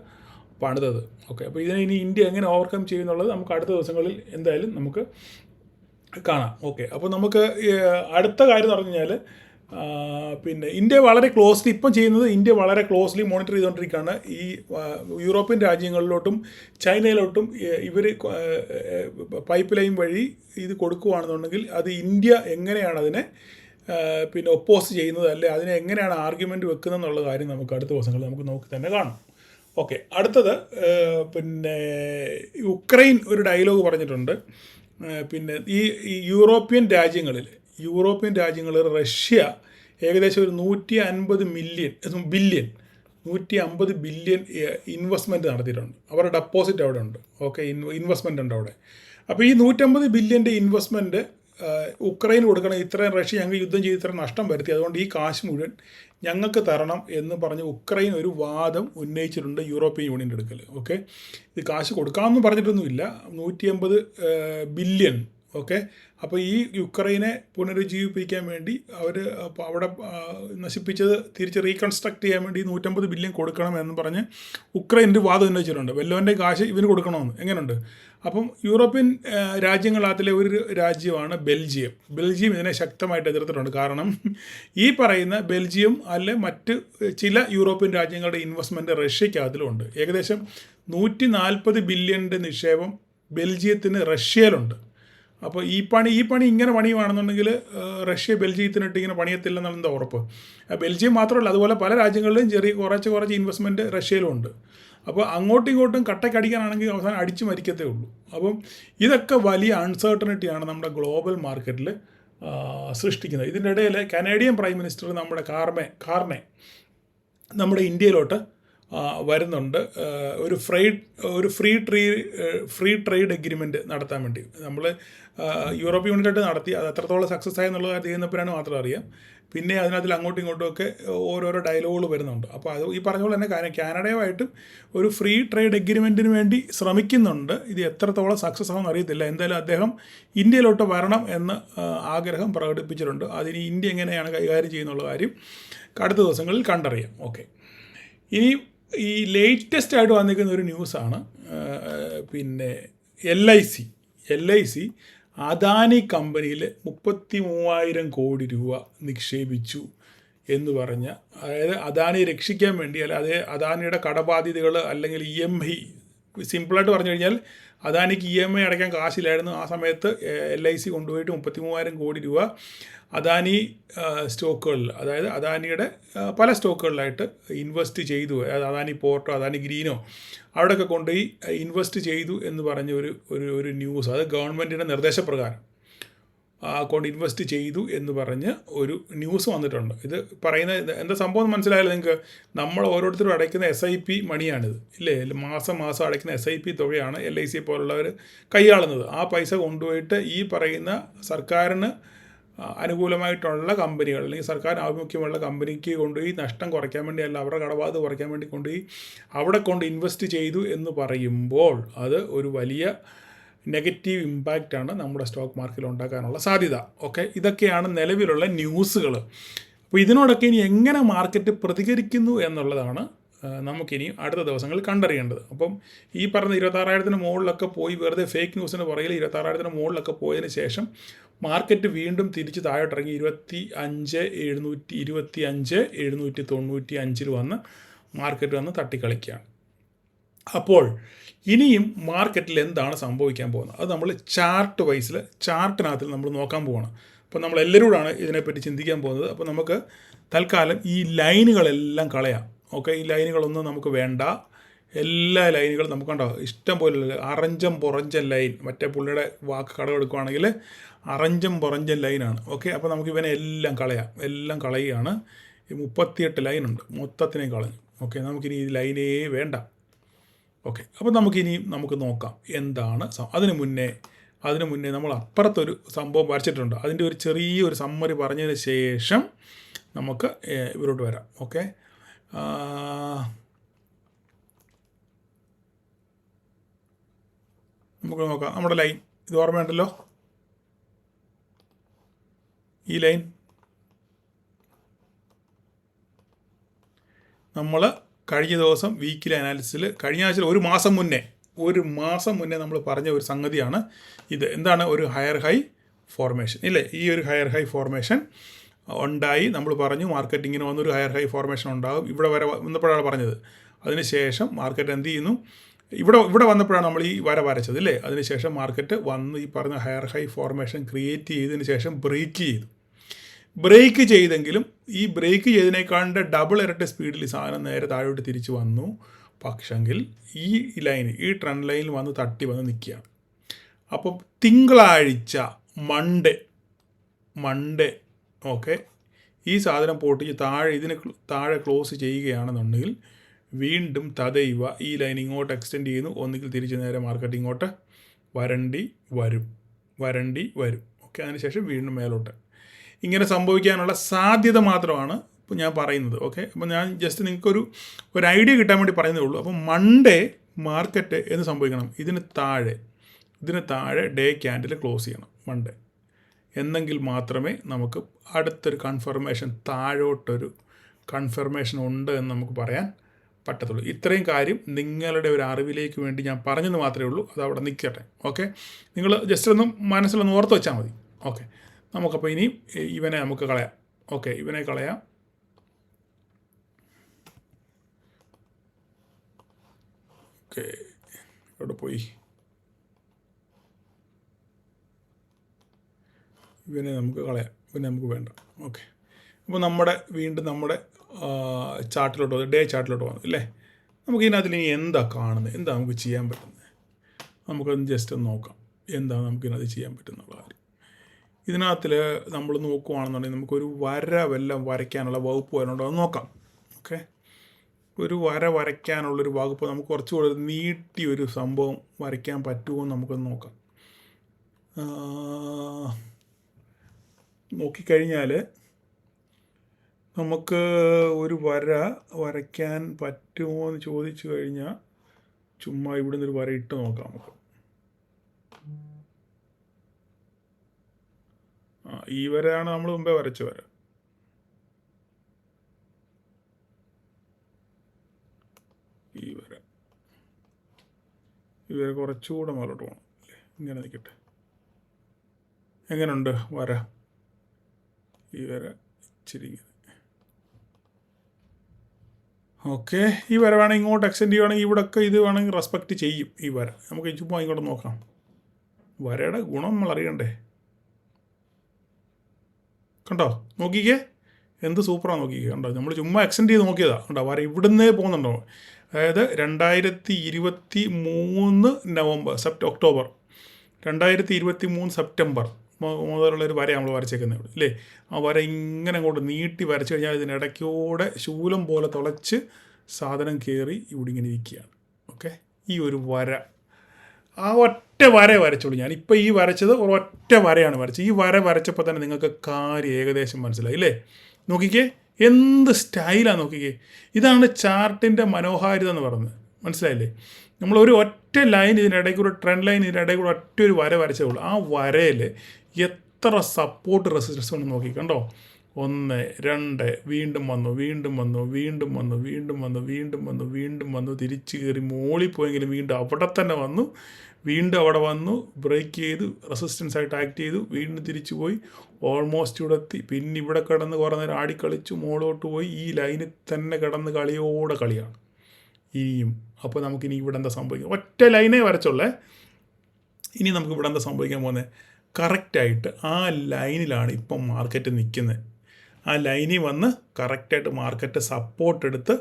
പണിതത്. ഓക്കെ, അപ്പോൾ ഇതിനെ ഇനി ഇന്ത്യ എങ്ങനെ ഓവർകം ചെയ്യുന്നുള്ളത് നമുക്ക് അടുത്ത ദിവസങ്ങളിൽ എന്തായാലും നമുക്ക് കാണാം. ഓക്കെ, അപ്പോൾ നമുക്ക് അടുത്ത കാര്യം എന്ന് പറഞ്ഞു കഴിഞ്ഞാൽ പിന്നെ ഇന്ത്യ വളരെ ക്ലോസ്ലി മോണിറ്റർ ചെയ്തുകൊണ്ടിരിക്കുകയാണ്. ഈ യൂറോപ്യൻ രാജ്യങ്ങളിലോട്ടും ചൈനയിലോട്ടും ഇവർ പൈപ്പ് ലൈൻ വഴി ഇത് കൊടുക്കുകയാണെന്നുണ്ടെങ്കിൽ അത് ഇന്ത്യ എങ്ങനെയാണ് അതിനെ പിന്നെ ഒപ്പോസ് ചെയ്യുന്നത്, അല്ലെ അതിനെ എങ്ങനെയാണ് ആർഗ്യുമെൻ്റ് വെക്കുന്നത് എന്നുള്ള കാര്യം നമുക്ക് അടുത്ത ദിവസങ്ങളിൽ നമുക്ക് നോക്കി തന്നെ കാണാം. ഓക്കെ, അടുത്തത് പിന്നെ യുക്രൈൻ ഒരു ഡയലോഗ് പറഞ്ഞിട്ടുണ്ട്. പിന്നെ ഈ യൂറോപ്യൻ രാജ്യങ്ങളിൽ റഷ്യ ഏകദേശം ഒരു 150 ബില്യൺ ഇൻവെസ്റ്റ്മെൻറ്റ് നടത്തിയിട്ടുണ്ട്. അവരുടെ ഡെപ്പോസിറ്റ് അവിടെ ഉണ്ട്. ഓക്കെ, ഇൻവെസ്റ്റ്മെൻ്റ് ഉണ്ട് അവിടെ. അപ്പോൾ ഈ 150 ബില്യൻ്റെ ഇൻവെസ്റ്റ്മെൻറ്റ് ഉക്രൈന് കൊടുക്കണം. ഇത്രയും റഷ്യ ഞങ്ങൾ യുദ്ധം ചെയ്ത് ഇത്രയും നഷ്ടം വരുത്തി, അതുകൊണ്ട് ഈ കാശ് മുഴുവൻ ഞങ്ങൾക്ക് തരണം എന്ന് പറഞ്ഞ് ഉക്രൈൻ ഒരു വാദം ഉന്നയിച്ചിട്ടുണ്ട് യൂറോപ്യൻ യൂണിയൻ്റെ അടുക്കൽ. ഓക്കെ, ഇത് കാശ് കൊടുക്കാമെന്ന് പറഞ്ഞിട്ടൊന്നുമില്ല, 150 ബില്യൺ. ഓക്കെ, അപ്പോൾ ഈ യുക്രൈനെ പുനരുജ്ജീവിപ്പിക്കാൻ വേണ്ടി അവർ അവിടെ നശിപ്പിച്ചത് തിരിച്ച് റീകൺസ്ട്രക്ട് ചെയ്യാൻ വേണ്ടി 150 ബില്യൺ കൊടുക്കണമെന്ന് പറഞ്ഞ് ഉക്രൈൻ്റെ വാദം ഉന്നയിച്ചിട്ടുണ്ട്. വെല്ലോൻ്റെ കാശ് ഇവന് കൊടുക്കണമെന്ന്. എങ്ങനെയുണ്ട്? അപ്പം യൂറോപ്യൻ രാജ്യങ്ങളതിലെ ഒരു രാജ്യമാണ് ബെൽജിയം ഇതിനെ ശക്തമായിട്ട് എതിർത്തിട്ടുണ്ട്. കാരണം ഈ പറയുന്ന ബെൽജിയം അല്ലെ മറ്റ് ചില യൂറോപ്യൻ രാജ്യങ്ങളുടെ ഇൻവെസ്റ്റ്മെൻറ്റ് റഷ്യയ്ക്ക് അതിലുണ്ട്. ഏകദേശം 140 ബില്യൻ്റെ നിക്ഷേപം ബെൽജിയത്തിന് റഷ്യയിലുണ്ട്. അപ്പോൾ ഈ പണി ഇങ്ങനെ പണിയുവാണെന്നുണ്ടെങ്കിൽ റഷ്യ ബെൽജിയത്തിനിട്ട് ഇങ്ങനെ പണിയത്തില്ലെന്നാണ് എന്താ ഉറപ്പ്? ബെൽജിയം മാത്രമല്ല, അതുപോലെ പല രാജ്യങ്ങളിലും കുറച്ച് ഇൻവെസ്റ്റ്മെൻറ്റ് റഷ്യയിലുണ്ട്. അപ്പോൾ അങ്ങോട്ടും ഇങ്ങോട്ടും കട്ടക്കടിക്കാനാണെങ്കിൽ അവസാനം അടിച്ചു മരിക്കത്തേ ഉള്ളൂ. അപ്പം ഇതൊക്കെ വലിയ അൺസർട്ടനിറ്റിയാണ് നമ്മുടെ ഗ്ലോബൽ മാർക്കറ്റിൽ സൃഷ്ടിക്കുന്നത്. ഇതിൻ്റെ ഇടയിൽ കനേഡിയൻ പ്രൈം മിനിസ്റ്റർ നമ്മുടെ കാർനെ നമ്മുടെ ഇന്ത്യയിലോട്ട് വരുന്നുണ്ട്. ഒരു ഫ്രീ ട്രേഡ് എഗ്രിമെൻറ്റ് നടത്താൻ വേണ്ടി. നമ്മൾ യൂറോപ്യൻ യൂണിയനായിട്ട് നടത്തി, അത് എത്രത്തോളം സക്സസ് ആയെന്നുള്ളത് ചെയ്യുന്നപ്പോഴാണ് മാത്രം അറിയാം. പിന്നെ അതിനകത്തിൽ അങ്ങോട്ടും ഇങ്ങോട്ടും ഒക്കെ ഓരോരോ ഡയലോഗുകൾ വരുന്നുണ്ട്. അപ്പോൾ അത് ഈ പറഞ്ഞ പോലെ തന്നെ കാനഡയുമായിട്ടും ഒരു ഫ്രീ ട്രേഡ് എഗ്രിമെൻറ്റിന് വേണ്ടി ശ്രമിക്കുന്നുണ്ട്. ഇത് എത്രത്തോളം സക്സസ് ആവുമെന്ന് അറിയത്തില്ല. എന്തായാലും അദ്ദേഹം ഇന്ത്യയിലോട്ട് വരണം എന്ന് ആഗ്രഹം പ്രകടിപ്പിച്ചിട്ടുണ്ട്. അതിന് ഇന്ത്യ എങ്ങനെയാണ് കൈകാര്യം ചെയ്യുന്നുള്ള കാര്യം അടുത്ത ദിവസങ്ങളിൽ കണ്ടറിയാം. ഓക്കെ, ഇനി ഈ ലേറ്റസ്റ്റ് ആയിട്ട് വന്നിരിക്കുന്ന ഒരു ന്യൂസാണ് പിന്നെ LIC അദാനി കമ്പനിയിൽ 33,000 കോടി രൂപ നിക്ഷേപിച്ചു എന്ന് പറഞ്ഞ, അതായത് അദാനിയെ രക്ഷിക്കാൻ വേണ്ടി, അല്ലാതെ അദാനിയുടെ കടബാധ്യതകൾ അല്ലെങ്കിൽ EMI, സിമ്പിളായിട്ട് പറഞ്ഞു കഴിഞ്ഞാൽ അദാനിക്ക് EMI അടയ്ക്കാൻ കാശില്ലായിരുന്നു. ആ സമയത്ത് LIC കൊണ്ടുപോയിട്ട് 33,000 കോടി രൂപ അദാനി സ്റ്റോക്കുകളിൽ, അതായത് അദാനിയുടെ പല സ്റ്റോക്കുകളിലായിട്ട് ഇൻവെസ്റ്റ് ചെയ്തു. അതായത് അദാനി പോർട്ടോ അദാനി ഗ്രീനോ അവിടെയൊക്കെ കൊണ്ടുപോയി ഇൻവെസ്റ്റ് ചെയ്തു എന്ന് പറഞ്ഞ ഒരു ന്യൂസ്, അത് ഗവൺമെൻറ്റിൻ്റെ നിർദ്ദേശപ്രകാരം കൊണ്ട് ഇൻവെസ്റ്റ് ചെയ്തു എന്ന് പറഞ്ഞ് ഒരു ന്യൂസ് വന്നിട്ടുണ്ട്. ഇത് പറയുന്നത് എന്താ സംഭവം എന്ന് മനസ്സിലായാലും നിങ്ങൾക്ക്, നമ്മൾ ഓരോരുത്തരും അടയ്ക്കുന്ന SIP മണിയാണിത്, ഇല്ലേ? മാസം അടയ്ക്കുന്ന SIP തുകയാണ് LIC പോലുള്ളവർ കൈയാളുന്നത്. ആ പൈസ കൊണ്ടുപോയിട്ട് ഈ പറയുന്ന സർക്കാരിന് അനുകൂലമായിട്ടുള്ള കമ്പനികൾ അല്ലെങ്കിൽ സർക്കാർ ആഭിമുഖ്യമുള്ള കമ്പനിക്ക് കൊണ്ടുപോയി നഷ്ടം കുറയ്ക്കാൻ വേണ്ടി, അല്ല അവരുടെ കടബാധ്യത കുറയ്ക്കാൻ വേണ്ടി കൊണ്ടുപോയി അവിടെ കൊണ്ട് ഇൻവെസ്റ്റ് ചെയ്തു എന്ന് പറയുമ്പോൾ അത് ഒരു വലിയ നെഗറ്റീവ് ഇമ്പാക്റ്റാണ് നമ്മുടെ സ്റ്റോക്ക് മാർക്കറ്റിൽ ഉണ്ടാക്കാനുള്ള സാധ്യത. ഓക്കെ, ഇതൊക്കെയാണ് നിലവിലുള്ള ന്യൂസുകൾ. അപ്പോൾ ഇതിനോടൊക്കെ ഇനി എങ്ങനെ മാർക്കറ്റ് പ്രതികരിക്കുന്നു എന്നുള്ളതാണ് നമുക്കിനി അടുത്ത ദിവസങ്ങളിൽ കണ്ടറിയേണ്ടത്. അപ്പം ഈ പറഞ്ഞ 26,000 മുകളിലൊക്കെ പോയി വെറുതെ ഫേക്ക് ന്യൂസിന് പുറകിൽ 26,000 മുകളിലൊക്കെ പോയതിന് ശേഷം മാർക്കറ്റ് വീണ്ടും തിരിച്ച് താഴോട്ടിറങ്ങി 25,795 വന്ന് മാർക്കറ്റ് വന്ന് തട്ടിക്കളിക്കുകയാണ്. അപ്പോൾ ഇനിയും മാർക്കറ്റിൽ എന്താണ് സംഭവിക്കാൻ പോകുന്നത് അത് നമ്മൾ ചാർട്ട് വൈസിൽ ചാർട്ടിനകത്തിൽ നമ്മൾ നോക്കാൻ പോവാണ്. അപ്പോൾ നമ്മളെല്ലാവരോടാണ് ഇതിനെപ്പറ്റി ചിന്തിക്കാൻ പോകുന്നത്. അപ്പോൾ നമുക്ക് തൽക്കാലം ഈ ലൈനുകളെല്ലാം കളയാം. ഓക്കെ, ഈ ലൈനുകളൊന്നും നമുക്ക് വേണ്ട. എല്ലാ ലൈനുകളും നമുക്ക് കണ്ടോ ഇഷ്ടം പോലെ അറഞ്ചം പുറഞ്ചൻ ലൈൻ, മറ്റേ പുള്ളിയുടെ വാക്ക് കടമെടുക്കുകയാണെങ്കിൽ അറഞ്ചം പുറഞ്ചൻ ലൈനാണ്. ഓക്കെ, അപ്പോൾ നമുക്ക് ഇവനെ എല്ലാം കളയാം. എല്ലാം കളയുകയാണ്. ഈ 38 ലൈനുണ്ട്, മൊത്തത്തിനെയും കളഞ്ഞു. ഓക്കെ, നമുക്കിനി ഈ ലൈനേ വേണ്ട. ഓക്കെ, അപ്പോൾ നമുക്ക് നോക്കാം എന്താണ്. അതിനു മുന്നേ നമ്മൾ അപ്പുറത്തൊരു സംഭവം വരച്ചിട്ടുണ്ട്. അതിൻ്റെ ഒരു ചെറിയൊരു സമ്മറി പറഞ്ഞതിന് ശേഷം നമുക്ക് ഇവരോട്ട് വരാം. ഓക്കെ, നമുക്ക് നോക്കാം. നമ്മുടെ ലൈൻ ഇത് ഓർമ്മയുണ്ടല്ലോ, ഈ ലൈൻ നമ്മൾ കഴിഞ്ഞ ദിവസം വീക്കിലി അനാലിസിസിൽ കഴിഞ്ഞ ആഴ്ചയിൽ ഒരു മാസം മുന്നേ നമ്മൾ പറഞ്ഞ ഒരു സംഗതിയാണ് ഇത്. എന്താണ്? ഒരു ഹയർ ഹൈ ഫോർമേഷൻ ഇല്ലേ? ഈ ഒരു ഹയർ ഹൈ ഫോർമേഷൻ ഉണ്ടായി. നമ്മൾ പറഞ്ഞു മാർക്കറ്റിങ്ങിന് വന്നൊരു ഹയർ ഹൈ ഫോർമേഷൻ ഉണ്ടാകും. ഇവിടെ വരെ വന്നപ്പോഴാണ് പറഞ്ഞത്. അതിനുശേഷം മാർക്കറ്റ് എന്ത് ചെയ്യുന്നു? ഇവിടെ വന്നപ്പോഴാണ് നമ്മൾ ഈ വര വരച്ചത് ഇല്ലേ? അതിനുശേഷം മാർക്കറ്റ് വന്ന് ഈ പറഞ്ഞ ഹയർ ഹൈ ഫോർമേഷൻ ക്രിയേറ്റ് ചെയ്തതിന് ശേഷം ബ്രേക്ക് ചെയ്തെങ്കിലും ഈ ബ്രേക്ക് ചെയ്തതിനേക്കാളുടെ ഡബിൾ ഇരട്ടി സ്പീഡിൽ ഈ സാധനം നേരെ താഴോട്ട് തിരിച്ചു വന്നു. പക്ഷെങ്കിൽ ഈ ലൈന് ഈ ട്രെൻഡ് ലൈനിൽ വന്ന് തട്ടി വന്ന് നിൽക്കുകയാണ്. അപ്പം തിങ്കളാഴ്ച മൺഡേ ഓക്കെ, ഈ സാധനം പൊട്ടിച്ച് ഇതിന് താഴെ ക്ലോസ് ചെയ്യുകയാണെന്നുണ്ടെങ്കിൽ വീണ്ടും തദൈവ ഈ ലൈൻ ഇങ്ങോട്ട് എക്സ്റ്റെൻഡ് ചെയ്യുന്നു. ഒന്നുകിൽ തിരിച്ച് നേരെ മാർക്കറ്റ് ഇങ്ങോട്ട് വരണ്ടി വരും. ഓക്കെ, അതിനുശേഷം വീണ്ടും മേലോട്ട്. ഇങ്ങനെ സംഭവിക്കാനുള്ള സാധ്യത മാത്രമാണ് ഇപ്പോൾ ഞാൻ പറയുന്നത്. ഓക്കെ, അപ്പോൾ ഞാൻ ജസ്റ്റ് നിങ്ങൾക്കൊരു ഐഡിയ കിട്ടാൻ വേണ്ടി പറയുന്നേ ഉള്ളൂ. അപ്പോൾ മൺഡേ മാർക്കറ്റ് എന്ന് സംഭവിക്കണം, ഇതിന് താഴെ ഡേ ക്യാൻഡിൽ ക്ലോസ് ചെയ്യണം മൺഡേ. എന്നെങ്കിൽ മാത്രമേ നമുക്ക് അടുത്തൊരു താഴോട്ടൊരു കൺഫർമേഷൻ ഉണ്ട് എന്ന് നമുക്ക് പറയാൻ പറ്റത്തുള്ളൂ. ഇത്രയും കാര്യം നിങ്ങളുടെ ഒരു അറിവിലേക്ക് വേണ്ടി ഞാൻ പറഞ്ഞെന്ന് മാത്രമേ ഉള്ളൂ. അത് അവിടെ നിൽക്കട്ടെ. ഓക്കെ, നിങ്ങൾ ജസ്റ്റ് ഒന്ന് മനസ്സിലൊന്ന് ഓർത്ത് വെച്ചാൽ മതി. ഓക്കെ, നമുക്കപ്പോൾ ഇനി ഇവനെ നമുക്ക് കളയാം. ഓക്കെ, ഇവനെ കളയാം. ഓക്കെ, ഇവിടെ പോയി ഇവനെ നമുക്ക് കളയാം. ഇവനെ നമുക്ക് വേണ്ട. ഓക്കെ, അപ്പോൾ വീണ്ടും നമ്മുടെ ചാർട്ടിലോട്ട് വന്നു, ഡേ ചാർട്ടിലോട്ട് വന്നു അല്ലേ? നമുക്ക് ഇതിനകത്തിൽ ഇനി എന്താ കാണുന്നത്, എന്താ നമുക്ക് ചെയ്യാൻ പറ്റുന്നത്, നമുക്കൊന്ന് ജസ്റ്റ് ഒന്ന് നോക്കാം എന്താണ് നമുക്കിതിനകത്ത് ചെയ്യാൻ പറ്റുന്നുള്ള കാര്യം. ഇതിനകത്തിൽ നമ്മൾ നോക്കുകയാണെന്നുണ്ടെങ്കിൽ നമുക്കൊരു വല്ലതും വരയ്ക്കാനുള്ള വകുപ്പ് വരണുണ്ടോ എന്ന് നോക്കാം. ഓക്കെ, ഒരു വരയ്ക്കാനുള്ളൊരു വകുപ്പ് നമുക്ക് കുറച്ചുകൂടെ നീട്ടി ഒരു സംഭവം വരയ്ക്കാൻ പറ്റുമോ എന്ന് നമുക്കൊന്ന് നോക്കാം. നോക്കിക്കഴിഞ്ഞാൽ നമുക്ക് ഒരു വരയ്ക്കാൻ പറ്റുമോ എന്ന് ചോദിച്ചു കഴിഞ്ഞാൽ ചുമ്മാ ഇവിടെ നിന്നൊരു വര ഇട്ട് നോക്കാം നമുക്ക്. ഈ വരയാണ് നമ്മൾ മുമ്പേ വരച്ച വര. ഈ വര കുറച്ചുകൂടെ മുകളിലോട്ട് പോകണം അല്ലേ? ഇങ്ങനെ നിൽക്കട്ടെ. എങ്ങനെയുണ്ട് വര? ഈ വര ഇച്ചിരി ഇങ്ങനെ. ഓക്കെ, ഈ വര വേണമെങ്കിൽ ഇങ്ങോട്ട് എക്സ്റ്റെൻഡ് ചെയ്യുകയാണെങ്കിൽ ഇവിടെയൊക്കെ ഇത് വേണമെങ്കിൽ റെസ്പെക്റ്റ് ചെയ്യും ഈ വര. നമുക്ക് ചുമ്മാ ഇങ്ങോട്ട് നോക്കാം. വരയുടെ ഗുണം നമ്മൾ അറിയണ്ടേ? കണ്ടോ, നോക്കിക്കേ എന്ത് സൂപ്പറാണ്. നോക്കിക്കേ, കണ്ടോ, നമ്മൾ ചുമ്മാ എക്സ്റ്റെൻഡ് ചെയ്ത് നോക്കിയതാണ്. കണ്ടോ, വര ഇവിടുന്നേ പോകുന്നുണ്ടോ? അതായത് 2023 ഒക്ടോബർ 2023 സെപ്റ്റംബർ മുതലുള്ളൊരു വര നമ്മൾ വരച്ചേക്കുന്നത് ഇവിടെ അല്ലേ? ആ വര ഇങ്ങനെ അങ്ങോട്ട് നീട്ടി വരച്ചു കഴിഞ്ഞാൽ ഇതിനിടയ്ക്കൂടെ ശൂലം പോലെ തുളച്ച് സാധനം കയറി ഇവിടെ ഇങ്ങനെ ഇരിക്കുകയാണ്. ഓക്കെ, ഈ ഒരു വര, ആ ഒറ്റ വര വരച്ചോളൂ. ഞാനിപ്പോൾ ഈ വരച്ചത് ഒരൊറ്റ വരയാണ് വരച്ചത്. ഈ വര വരച്ചപ്പോൾ തന്നെ നിങ്ങൾക്ക് കാര്യം ഏകദേശം മനസ്സിലായി അല്ലേ? നോക്കിക്കേ എന്ത് സ്റ്റൈലാണ്, നോക്കിക്കേ. ഇതാണ് ചാർട്ടിൻ്റെ മനോഹാരിത എന്ന് പറയുന്നത്. മനസ്സിലായില്ലേ? നമ്മളൊരു ഒറ്റ ലൈൻ ഇതിനിടയ്ക്കൂടെ, ട്രെൻഡ് ലൈൻ ഇതിനിടയ്ക്കൂടെ ഒറ്റ ഒരു വര വരച്ചേ ഉള്ളൂ. ആ വരയിൽ എത്ര സപ്പോർട്ട് റെസിസ്റ്റൻസ് കൊണ്ട് നോക്കി കണ്ടോ? 1 2 വീണ്ടും വന്നു വീണ്ടും വന്നു വീണ്ടും വന്നു വീണ്ടും വന്നു വീണ്ടും വന്നു വീണ്ടും വന്നു തിരിച്ച് കയറി മോളിൽ പോയെങ്കിലും വീണ്ടും അവിടെ തന്നെ വന്നു വീണ്ടും അവിടെ വന്നു ബ്രേക്ക് ചെയ്തു റെസിസ്റ്റൻസ് ആയിട്ട് ആക്ട് ചെയ്തു വീണ്ടും തിരിച്ചു പോയി ഓൾമോസ്റ്റ് ഇവിടെ എത്തി പിന്നെ ഇവിടെ കിടന്ന് കുറേ നേരം ആടിക്കളിച്ചു മോളോട്ട് പോയി ഈ ലൈനിൽ തന്നെ കിടന്ന് കളിയോടെ കളിയാണ് ഇനിയും. അപ്പോൾ നമുക്കിനി ഇവിടെ എന്താ സംഭവിക്കുക? ഒറ്റ ലൈനേ വരച്ചുള്ളേ. ഇനി നമുക്ക് ഇവിടെ എന്താ സംഭവിക്കാൻ പോകുന്നത്? കറക്റ്റായിട്ട് ആ ലൈനിലാണ് ഇപ്പം മാർക്കറ്റ് നിൽക്കുന്നത്. ആ ലൈനിൽ വന്ന് കറക്റ്റായിട്ട് മാർക്കറ്റ് സപ്പോർട്ട് എടുത്ത്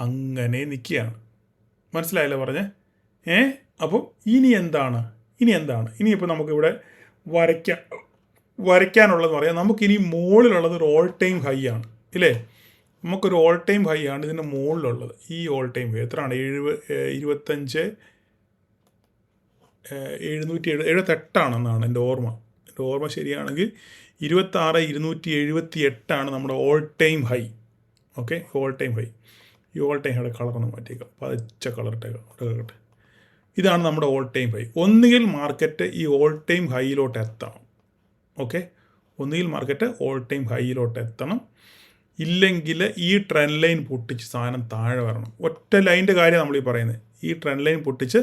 അങ്ങനെ നിൽക്കുകയാണ്. മനസ്സിലായല്ലോ പറഞ്ഞേ? അപ്പം ഇനി എന്താണ്? ഇനിയിപ്പോൾ നമുക്കിവിടെ വരയ്ക്കാനുള്ളതെന്ന് പറയാം. നമുക്കിനി മുകളിലുള്ളത് ഒരു ഓൾ ടൈം ഹൈ ആണ് ഇല്ലേ? നമുക്കൊരു ഓൾ ടൈം ഹൈ ആണ് ഇതിൻ്റെ മുകളിലുള്ളത്. ഈ ഓൾ ടൈം ഹൈ എത്രയാണ്? 778 എൻ്റെ ഓർമ്മ ശരിയാണെങ്കിൽ 26,278 നമ്മുടെ all time high. Okay, all time high. ഈ ഓൾ ടൈം ഹൈയുടെ കളറൊന്ന് മാറ്റിയേക്കാം, പച്ച കളറിട്ടേക്കാം. ഇതാണ് നമ്മുടെ ഓൾ ടൈം ഹൈ. ഒന്നുകിൽ മാർക്കറ്റ് ഈ ഓൾ ടൈം ഹൈയിലോട്ട് എത്തണം. ഓക്കെ, ഒന്നുകിൽ മാർക്കറ്റ് ഓൾ ടൈം ഹൈയിലോട്ട് എത്തണം, ഇല്ലെങ്കിൽ ഈ ട്രെൻഡ് ലൈൻ പൊട്ടിച്ച് സാധനം താഴെ വരണം. ഒറ്റ ലൈൻ്റെ കാര്യം നമ്മൾ ഈ പറയുന്നത്. ഈ ട്രെൻഡ് ലൈൻ പൊട്ടിച്ച്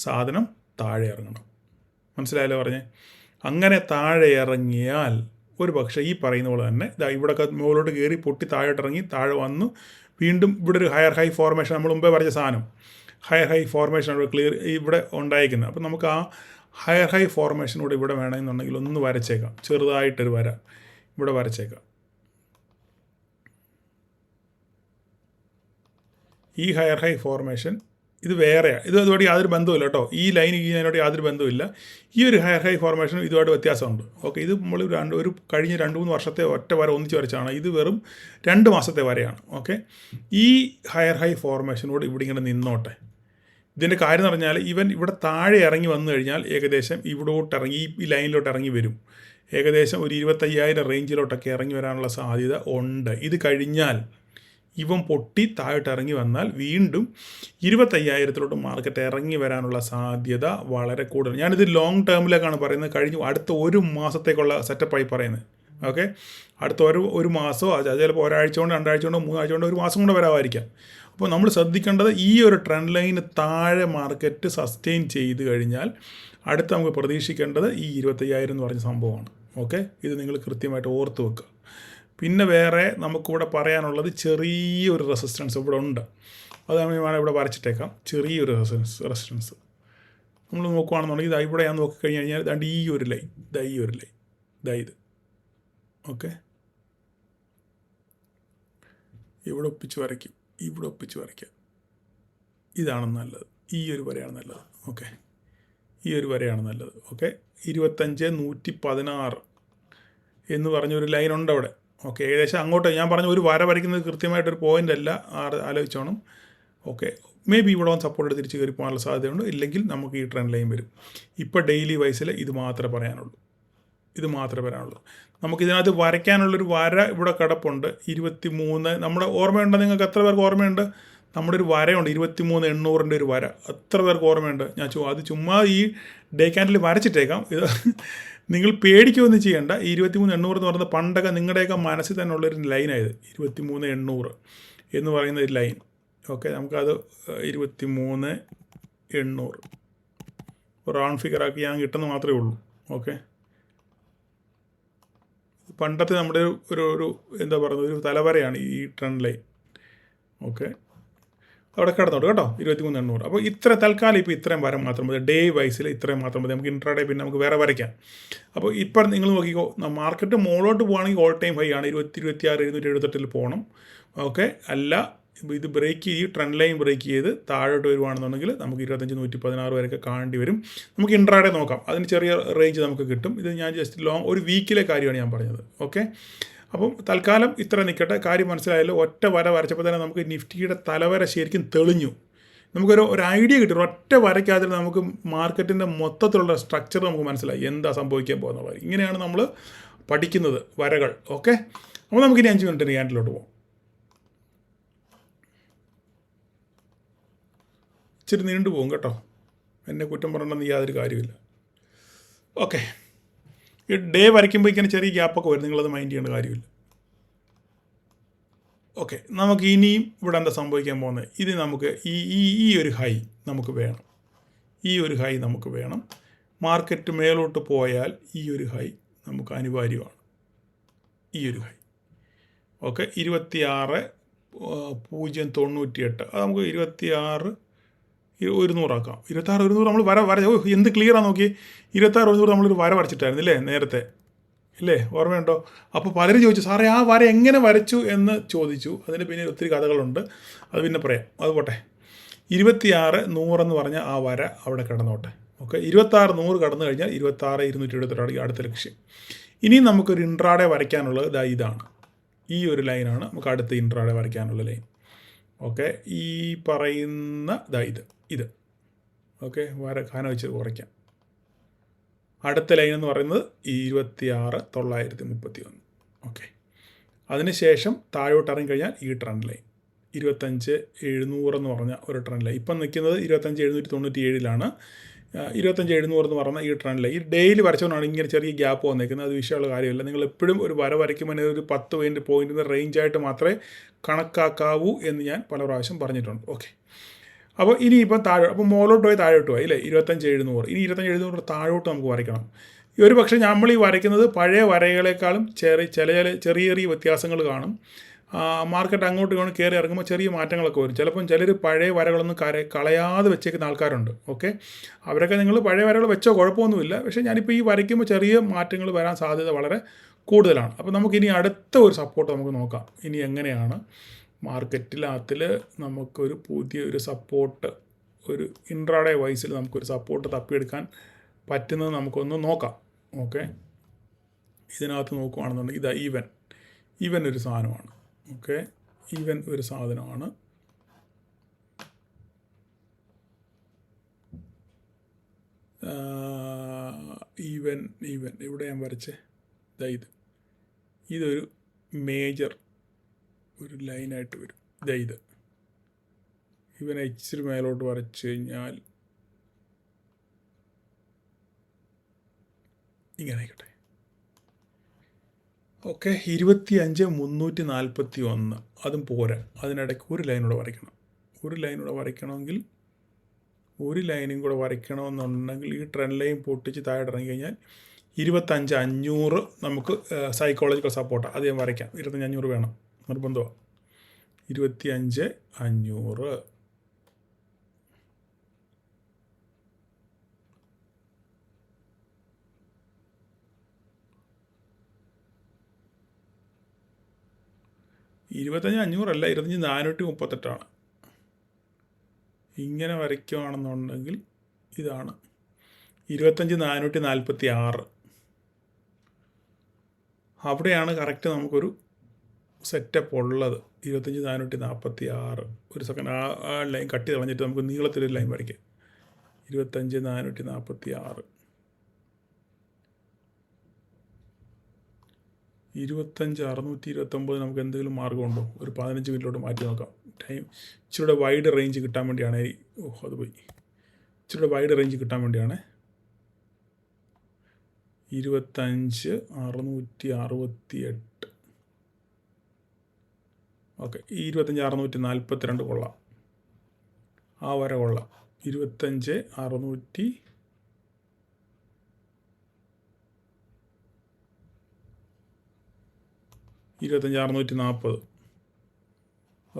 സാധനം താഴെ ഇറങ്ങണം. മനസ്സിലായല്ലോ പറഞ്ഞേ? അങ്ങനെ താഴെ ഇറങ്ങിയാൽ ഒരു പക്ഷേ ഈ പറയുന്ന പോലെ തന്നെ ഇവിടെയൊക്കെ മുകളിലോട്ട് കയറി പൊട്ടി താഴോട്ട് ഇറങ്ങി താഴെ വന്നു വീണ്ടും ഇവിടെ ഒരു ഹയർ ഹൈ ഫോർമേഷൻ, നമ്മൾ മുമ്പേ പറഞ്ഞ സാധനം ഹയർ ഹൈ ഫോർമേഷൻ ഇവിടെ ഉണ്ടായിരിക്കുന്നത്. അപ്പോൾ നമുക്ക് ആ ഹയർ ഹൈ ഫോർമേഷനോട് ഇവിടെ വേണമെന്നുണ്ടെങ്കിൽ ഒന്ന് വരച്ചേക്കാം, ചെറുതായിട്ടൊരു വര ഇവിടെ വരച്ചേക്കാം. ഈ ഹയർ ഹൈ ഫോർമേഷൻ ഇത് വേറെയാണ്, അതുമായിട്ട് യാതൊരു ബന്ധവുമില്ല കേട്ടോ. ഈ ലൈൻ ഇതിനോട് യാതൊരു ബന്ധവുമില്ല. ഈ ഒരു ഹയർ ഹൈ ഫോർമേഷനും ഇതുമായിട്ട് വ്യത്യാസമുണ്ട്. ഓക്കെ, ഇത് നമ്മൾ ഒരു കഴിഞ്ഞ 2-3 വർഷത്തെ ഒറ്റ വര ഒന്നിച്ച് വരച്ചാണ്. ഇത് വെറും 2 മാസത്തെ വരയാണ്. ഓക്കെ, ഈ ഹയർ ഹൈ ഫോർമേഷനോട് ഇവിടെ ഇങ്ങനെ നിന്നോട്ടെ. ഇതിൻ്റെ കാര്യം എന്ന് പറഞ്ഞാൽ ഇവിടെ താഴെ ഇറങ്ങി വന്നു കഴിഞ്ഞാൽ ഏകദേശം ഇവിടോട്ട് ഇറങ്ങി ഈ ലൈനിലോട്ട് ഇറങ്ങി വരും. ഏകദേശം ഒരു 25,000 റേഞ്ചിലോട്ടൊക്കെ ഇറങ്ങി വരാനുള്ള സാധ്യത ഉണ്ട്. ഇത് കഴിഞ്ഞാൽ പൊട്ടി താഴോട്ട് ഇറങ്ങി വന്നാൽ വീണ്ടും 25,000 മാർക്കറ്റ് ഇറങ്ങി വരാനുള്ള സാധ്യത വളരെ കൂടുതൽ. ഞാനിത് ലോങ് ടേമിലേക്കാണ് പറയുന്നത്, കഴിഞ്ഞു അടുത്ത 1 മാസത്തേക്കുള്ള സെറ്റപ്പായി പറയുന്നത്. ഓക്കെ, അടുത്ത ഒരു മാസമോ അത് ചിലപ്പോൾ ഒരാഴ്ച കൊണ്ട് 2 ആഴ്ച കൊണ്ടോ 3 ആഴ്ച കൊണ്ടോ 1 മാസം കൊണ്ട് വരാമായിരിക്കാം. അപ്പോൾ നമ്മൾ ശ്രദ്ധിക്കേണ്ടത് ഈ ഒരു ട്രെൻഡ് ലൈന് താഴെ മാർക്കറ്റ് സസ്റ്റെയിൻ ചെയ്ത് കഴിഞ്ഞാൽ അടുത്ത് നമുക്ക് പ്രതീക്ഷിക്കേണ്ടത് ഈ 25,000 എന്ന് പറഞ്ഞ സംഭവമാണ്. ഓക്കെ, ഇത് നിങ്ങൾ കൃത്യമായിട്ട് ഓർത്ത് വെക്കുക. പിന്നെ വേറെ നമുക്കിവിടെ പറയാനുള്ളത് ചെറിയൊരു റെസിസ്റ്റൻസ് ഇവിടെ ഉണ്ട്. അത് നമ്മൾ ഇവിടെ വരച്ചിട്ടേക്കാം. ചെറിയൊരു റെസിസ്റ്റൻസ് നമ്മൾ നോക്കുകയാണെന്നുണ്ടെങ്കിൽ ഇവിടെ ഞാൻ നോക്കിക്കഴിഞ്ഞ് കഴിഞ്ഞാൽ ഇതാണ്ട് ഈ ഒരു ലൈൻ, ഇത്. ഓക്കെ, ഇവിടെ ഒപ്പിച്ച് വരയ്ക്കും, ഇതാണ് നല്ലത്. ഈ ഒരു വരയാണ് നല്ലത്. ഓക്കെ, ഈ ഒരു വരയാണ് നല്ലത്. ഓക്കെ, 25,116 എന്ന് പറഞ്ഞൊരു ലൈൻ ഉണ്ട് അവിടെ. ഓക്കെ, ഏകദേശം അങ്ങോട്ട് ഞാൻ പറഞ്ഞ ഒരു വര വരയ്ക്കുന്നത് കൃത്യമായിട്ടൊരു പോയിൻ്റ് അല്ല, ആലോചിച്ചോണം. ഓക്കെ, മേ ബി ഇവിടെ വന്ന് സപ്പോർട്ട് തിരിച്ച് കയറി പോകാനുള്ള സാധ്യതയുണ്ട്, ഇല്ലെങ്കിൽ നമുക്ക് ഈ ട്രെൻഡ് ലൈൻ വരും. ഇപ്പോൾ ഡെയിലി വൈസിൽ ഇത് മാത്രമേ പറയാനുള്ളൂ. നമുക്കിതിനകത്ത് വരയ്ക്കാനുള്ളൊരു വര ഇവിടെ കിടപ്പുണ്ട്. 23 നമ്മുടെ ഓർമ്മയുണ്ട്? നിങ്ങൾക്ക് എത്ര പേർക്ക് ഓർമ്മയുണ്ട്? നമ്മുടെ ഒരു വരയുണ്ട് 23,800 ഒരു വര. എത്ര പേർക്ക് ഓർമ്മയുണ്ട്? അത് ചുമ്മാ ഈ ഡേ ക്യാൻഡിൽ വരച്ചിട്ടേക്കാം. ഇത് നിങ്ങൾ പേടിക്കുകയൊന്നും ചെയ്യേണ്ട. ഈ 23,800 എന്ന് പറയുന്നത് പണ്ടൊക്കെ നിങ്ങളുടെയൊക്കെ മനസ്സിൽ തന്നെ ഉള്ളൊരു ലൈനായത് 23,800 എന്ന് പറയുന്ന ഒരു ലൈൻ. ഓക്കെ, നമുക്കത് 23,800 റൗണ്ട് ഫിഗറാക്കി ഞാൻ കിട്ടുന്ന മാത്രമേ ഉള്ളൂ. ഓക്കെ, പണ്ടത്തെ നമ്മുടെ ഒരു എന്താ പറയുന്നത് ഒരു തലവരയാണ് ഈ ട്രെൻഡ് ലൈൻ. ഓക്കെ, അവിടെ കിടന്നോട്ട് കേട്ടോ 23,800. അപ്പോൾ തൽക്കാലം ഇപ്പോൾ ഇത്രയും വര മാത്രം മതി. ഡേ വൈസിൽ ഇത്രയും മാത്രം മതി. നമുക്ക് ഇൻട്രാഡേ പിന്നെ നമുക്ക് വേറെ വരയ്ക്കാം. അപ്പോൾ ഇപ്പം നിങ്ങൾ നോക്കിക്കോ, മാർക്കറ്റ് മുകളിലോട്ട് പോകുകയാണെങ്കിൽ ഓൾ ടൈം ഹൈ ആണ് 26,278 പോകണം. ഓക്കെ, അല്ല ഇത് ഈ ട്രെൻഡ് ലൈൻ ബ്രേക്ക് ചെയ്ത് താഴോട്ട് വരുവാണെന്നുണ്ടെങ്കിൽ നമുക്ക് 25,116 വരെയൊക്കെ കാണേണ്ടി വരും. നമുക്ക് ഇൻട്രാഡേ നോക്കാം, അതിന് ചെറിയ റേഞ്ച് നമുക്ക് കിട്ടും. ഇത് ഞാൻ ജസ്റ്റ് ഒരു വീക്കിലെ കാര്യമാണ് ഞാൻ പറഞ്ഞത്. ഓക്കെ, അപ്പം തൽക്കാലം ഇത്ര നിൽക്കട്ടെ. കാര്യം മനസ്സിലായല്ലോ? ഒറ്റ വര വരച്ചപ്പോൾ തന്നെ നമുക്ക് നിഫ്റ്റിയുടെ തലവര ശരിക്കും തെളിഞ്ഞു. നമുക്കൊരു ഐഡിയ കിട്ടും. ഒറ്റ വരയ്ക്കാതെ നമുക്ക് മാർക്കറ്റിൻ്റെ മൊത്തത്തിലുള്ള സ്ട്രക്ചർ നമുക്ക് മനസ്സിലായി, എന്താ സംഭവിക്കാൻ പോകുന്ന വര. ഇങ്ങനെയാണ് നമ്മൾ പഠിക്കുന്നത് വരകൾ. ഓക്കെ, അപ്പോൾ നമുക്കിനി 5 മിനിറ്റ് ക്യാൻഡിലോട്ട് പോകാം. ഇച്ചിരി നീണ്ടു പോകും കേട്ടോ, എന്നെ കുറ്റം പറയണമെന്ന് യാതൊരു കാര്യമില്ല. ഓക്കെ, ഈ ഡേ വരയ്ക്കുമ്പോൾ ഇങ്ങനെ ചെറിയ ഗ്യാപ്പൊക്കെ വരും, നിങ്ങളത് മൈൻഡ് ചെയ്യേണ്ട കാര്യമില്ല. ഓക്കെ, നമുക്ക് ഇനിയും ഇവിടെ എന്താ സംഭവിക്കാൻ പോകുന്നത്, ഇത് നമുക്ക് ഈ ഒരു ഹൈ നമുക്ക് വേണം. ഈ ഒരു ഹൈ നമുക്ക് വേണം. മാർക്കറ്റ് മേലോട്ട് പോയാൽ ഈ ഒരു ഹൈ നമുക്ക് അനിവാര്യമാണ്. ഈ ഒരു ഹൈ ഓക്കെ 26,098. അത് നമുക്ക് 26,100 ആക്കാം. 26,100 നമ്മൾ വര എന്ത് ക്ലിയറാണ് നോക്കി. 26,100 നമ്മളൊരു വര വരച്ചിട്ടായിരുന്നു അല്ലേ നേരത്തെ, ഇല്ലേ? ഓർമ്മയുണ്ടോ? അപ്പോൾ പലരും ചോദിച്ചു, സാറേ ആ വര എങ്ങനെ വരച്ചു എന്ന് ചോദിച്ചു. അതിന് പിന്നെ ഒത്തിരി കഥകളുണ്ട്, അത് പിന്നെ പറയാം. അത് പോട്ടെ. 26,100 എന്ന് പറഞ്ഞ ആ വര അവിടെ കിടന്നോട്ടെ. ഓക്കെ, 26,100 കടന്നു കഴിഞ്ഞാൽ 26,278 അടുത്ത ലക്ഷ്യം. ഇനി നമുക്കൊരു ഇൻട്രാഡേ വരയ്ക്കാനുള്ളത് ഇതാണ്. ഈ ഒരു ലൈനാണ് നമുക്ക് അടുത്ത ഇൻട്രാഡേ വരയ്ക്കാനുള്ള ലൈൻ. ഓക്കെ, ഈ പറയുന്ന ഇത് ഓക്കെ, ഖാന വെച്ച് കുറയ്ക്കാം. അടുത്ത ലൈൻ എന്ന് പറയുന്നത് 26,931. ഓക്കെ, അതിനുശേഷം താഴോട്ട് ഇറങ്ങിക്കഴിഞ്ഞാൽ ഈ ട്രെൻഡ് ലൈൻ 25,700 എന്ന് പറഞ്ഞ ഒരു ട്രെൻഡ് ലൈൻ. ഇപ്പം നിൽക്കുന്നത് 25,797 25,700 എന്ന് പറഞ്ഞ ഈ ട്രെൻഡ് ലൈൻ. ഈ ഡെയിലി വരച്ചുകൊണ്ടാണ് ഇങ്ങനെ ചെറിയ ഗ്യാപ്പ് വന്നേക്കുന്നത്. അത് വിഷയമുള്ള കാര്യമില്ല. നിങ്ങൾ എപ്പോഴും ഒരു വര വരയ്ക്കുമ്പോൾ ഒരു 10 പോയിൻറ്റിൻ്റെ റേഞ്ചായിട്ട് മാത്രമേ കണക്കാക്കാവൂ എന്ന് ഞാൻ പല പ്രാവശ്യം പറഞ്ഞിട്ടുണ്ട്. ഓക്കെ, അപ്പോൾ ഇനിയിപ്പം അപ്പോൾ മോളോട്ട് പോയി താഴോട്ട് പോയി അല്ലേ 25,700. ഇനി 25,700 താഴോട്ട് നമുക്ക് വരയ്ക്കണം. ഒരു പക്ഷേ നമ്മൾ ഈ വരയ്ക്കുന്നത് പഴയ വരകളെക്കാളും ചെറിയ വ്യത്യാസങ്ങൾ കാണും. മാർക്കറ്റ് അങ്ങോട്ട് ഇങ്ങോട്ട് കയറി ഇറങ്ങുമ്പോൾ ചെറിയ മാറ്റങ്ങളൊക്കെ വരും. ചിലപ്പം ചിലർ പഴയ വരകളൊന്നും കളയാതെ വെച്ചേക്കുന്ന ആൾക്കാരുണ്ട്. ഓക്കെ, അവരൊക്കെ നിങ്ങൾ പഴയ വരകൾ വെച്ചോ കുഴപ്പമൊന്നുമില്ല. പക്ഷേ ഞാനിപ്പോൾ ഈ വരയ്ക്കുമ്പോൾ ചെറിയ മാറ്റങ്ങൾ വരാൻ സാധ്യത വളരെ കൂടുതലാണ്. അപ്പോൾ നമുക്കിനി അടുത്ത ഒരു സപ്പോർട്ട് നമുക്ക് നോക്കാം. ഇനി എങ്ങനെയാണ് മാർക്കറ്റിൽ നമുക്കൊരു പുതിയൊരു സപ്പോർട്ട്, ഒരു ഇൻട്രാഡേ വൈസിൽ നമുക്കൊരു സപ്പോർട്ട് തപ്പിയെടുക്കാൻ പറ്റുന്നത് നമുക്കൊന്ന് നോക്കാം. ഓക്കെ, ഇതിനകത്ത് നോക്കുകയാണെന്നുണ്ടെങ്കിൽ ഇതാ ഈവൻ ഒരു സാധനമാണ്. ഓക്കെ, ഈവൻ ഒരു സാധനമാണ്. ഈവൻ ഇവിടെ ഞാൻ വരച്ചേ ഇതൊരു മേജർ ഒരു ലൈനായിട്ട് വരും. ഇവനെ ഇച്ചിരി മേലോട്ട് വരച്ച് കഴിഞ്ഞാൽ ഇങ്ങനെ ആയിക്കോട്ടെ. ഓക്കെ, 25,341 അതും പോരാ. അതിനിടയ്ക്ക് ഒരു ലൈനൂടെ വരയ്ക്കണം. ഒരു ലൈനും കൂടെ വരയ്ക്കണമെന്നുണ്ടെങ്കിൽ ഈ ട്രെൻഡ് ലൈൻ പൊട്ടിച്ച് താഴെ ഇറങ്ങി കഴിഞ്ഞാൽ 25,500 നമുക്ക് സൈക്കോളജിക്കൽ സപ്പോർട്ടാണ്. അത് ഞാൻ വരയ്ക്കാം. 25,500 വേണം, നിർബന്ധമാണ്. 25,500 25,500 25,438. ഇങ്ങനെ വരയ്ക്കുകയാണെന്നുണ്ടെങ്കിൽ ഇതാണ് 25,446. അവിടെയാണ് കറക്റ്റ് നമുക്കൊരു സെറ്റപ്പ് ഉള്ളത്. 25,446. ഒരു സെക്കൻഡ്, ആ ലൈൻ കട്ടി കളഞ്ഞിട്ട് നമുക്ക് നീളത്തിലൊരു ലൈൻ വരയ്ക്കാം. 25,446. 25,629 നമുക്ക് എന്തെങ്കിലും മാർഗമുണ്ടോ? ഒരു 15 മിനിറ്റിലോട്ട് മാറ്റി നോക്കാം. ടൈം ഇച്ചിരി വൈഡ് റേഞ്ച് കിട്ടാൻ വേണ്ടിയാണ്. അത് പോയി. ഇച്ചിരി വൈഡ് റേഞ്ച് കിട്ടാൻ വേണ്ടിയാണ്. 25,668. ഓക്കെ, ഈ 25,642 കൊള്ളാം. ആ വര കൊള്ളാം. 25,640.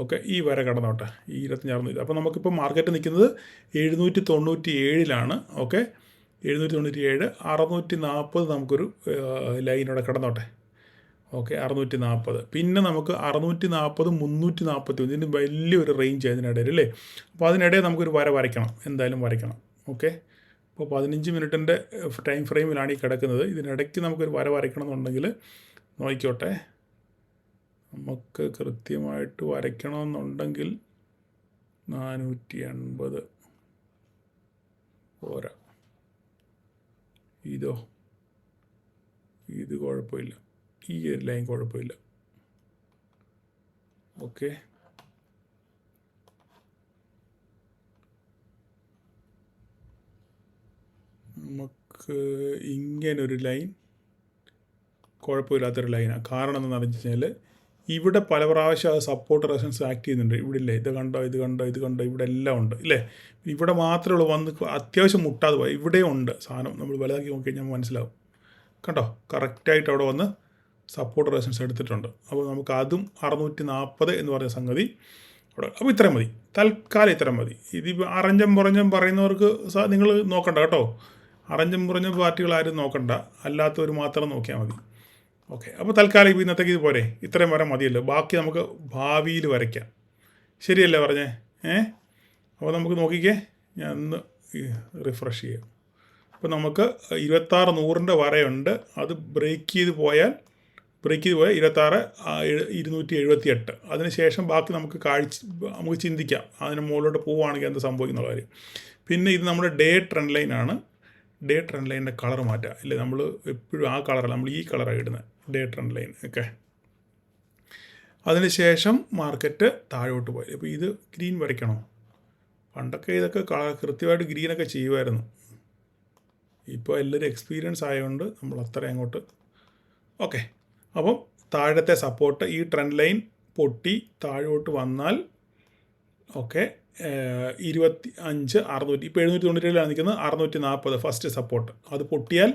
ഓക്കെ, ഈ വര കടന്നോട്ടെ. ഈ 25,600. അപ്പോൾ നമുക്കിപ്പോൾ മാർക്കറ്റ് നിൽക്കുന്നത് 797. ഓക്കെ, 797. 640 നമുക്കൊരു ലൈനോടെ കടന്നോട്ടെ. ഓക്കെ, 640. പിന്നെ നമുക്ക് 640, 341. ഇതിന് വലിയൊരു റേഞ്ച് അതിനിടയിൽ അല്ലേ. അപ്പോൾ അതിനിടയിൽ നമുക്കൊരു വര വരയ്ക്കണം, എന്തായാലും വരയ്ക്കണം. ഓക്കെ, അപ്പോൾ 15 മിനിറ്റിൻ്റെ ടൈം ഫ്രെയിമിലാണ് ഈ കിടക്കുന്നത്. ഇതിനിടയ്ക്ക് നമുക്കൊരു വര വരയ്ക്കണം എന്നുണ്ടെങ്കിൽ നോക്കിക്കോട്ടെ. നമുക്ക് കൃത്യമായിട്ട് വരയ്ക്കണമെന്നുണ്ടെങ്കിൽ 480 പോരാ. ഇത് കുഴപ്പമില്ല. ഈ ഒരു ലൈൻ കുഴപ്പമില്ല. ഓക്കെ, നമുക്ക് ഇങ്ങനൊരു ലൈൻ കുഴപ്പമില്ലാത്തൊരു ലൈനാണ്. കാരണം എന്താണെന്ന് വെച്ച് കഴിഞ്ഞാൽ ഇവിടെ പല പ്രാവശ്യം അത് സപ്പോർട്ട് റെസിസ്റ്റൻസ് ആക്ട് ചെയ്യുന്നുണ്ട്. ഇവിടെ ഇല്ലേ, ഇത് കണ്ടോ, ഇത് കണ്ടോ, ഇത് കണ്ടോ, ഇവിടെ എല്ലാം ഉണ്ട് ഇല്ലേ. ഇവിടെ മാത്രമേ ഉള്ളൂ വന്ന് അത്യാവശ്യം മുട്ടാതെ പോയി. ഇവിടെയും ഉണ്ട് സാധനം. നമ്മൾ വലുതാക്കി നോക്കിക്കഴിഞ്ഞാൽ മനസ്സിലാവും. കണ്ടോ, കറക്റ്റായിട്ട് അവിടെ വന്ന് സപ്പോർട്ട് റെസിസ്റ്റൻസ് എടുത്തിട്ടുണ്ട്. അപ്പോൾ നമുക്ക് അതും 640 എന്ന് പറഞ്ഞ സംഗതി അവിടെ. അപ്പോൾ ഇത്രയും മതി, തൽക്കാലം ഇത്രയും മതി. ഇതിപ്പോൾ അറഞ്ചം പുറഞ്ഞം പറയുന്നവർക്ക് നിങ്ങൾ നോക്കണ്ട കേട്ടോ. അറഞ്ചം പുറഞ്ഞം പാർട്ടികൾ ആരും നോക്കണ്ട, അല്ലാത്തവർ മാത്രം നോക്കിയാൽ മതി. ഓക്കെ, അപ്പോൾ തൽക്കാലം ഇപ്പോൾ ഇന്നത്തേക്ക് ഇത് പോരെ, ഇത്രയും വരെ മതിയല്ലോ. ബാക്കി നമുക്ക് ഭാവിയിൽ വരയ്ക്കാം. ശരിയല്ലേ പറഞ്ഞേ? അപ്പോൾ നമുക്ക് നോക്കിക്കേ, ഞാൻ ഒന്ന് റിഫ്രഷ് ചെയ്യാം. അപ്പോൾ നമുക്ക് 2600 വരയുണ്ട്. അത് ബ്രേക്ക് ചെയ്ത് പോയാൽ 26,278. അതിനുശേഷം ബാക്കി നമുക്ക് ചിന്തിക്കാം. അതിന് മുകളിലോട്ട് പോവുകയാണെങ്കിൽ എന്ത് സംഭവിക്കുന്ന കാര്യം. പിന്നെ ഇത് നമ്മുടെ ഡേ ട്രെൻഡ് ലൈനാണ്. ഡേ ട്രെൻഡ് ലൈനിൻ്റെ കളർ മാറ്റാം. ഇല്ലേ, നമ്മൾ എപ്പോഴും ആ കളറല്ല, നമ്മൾ ഈ കളറാണ് ഇടുന്നത്, ഡേ ട്രെൻഡ് ലൈൻ. ഓക്കെ, അതിനുശേഷം മാർക്കറ്റ് താഴോട്ട് പോയി. അപ്പോൾ ഇത് ഗ്രീൻ വരയ്ക്കണോ? പണ്ടൊക്കെ ഇതൊക്കെ കൃത്യമായിട്ട് ഗ്രീനൊക്കെ ചെയ്യുമായിരുന്നു. ഇപ്പോൾ എല്ലാവരും എക്സ്പീരിയൻസ് ആയതുകൊണ്ട് നമ്മൾ അത്ര അങ്ങോട്ട്. ഓക്കെ, അപ്പം താഴത്തെ സപ്പോർട്ട് ഈ ട്രെൻഡ് ലൈൻ പൊട്ടി താഴോട്ട് വന്നാൽ ഓക്കെ 25,600. ഇപ്പോൾ 797 നിൽക്കുന്നത്. 640 ഫസ്റ്റ് സപ്പോർട്ട്. അത് പൊട്ടിയാൽ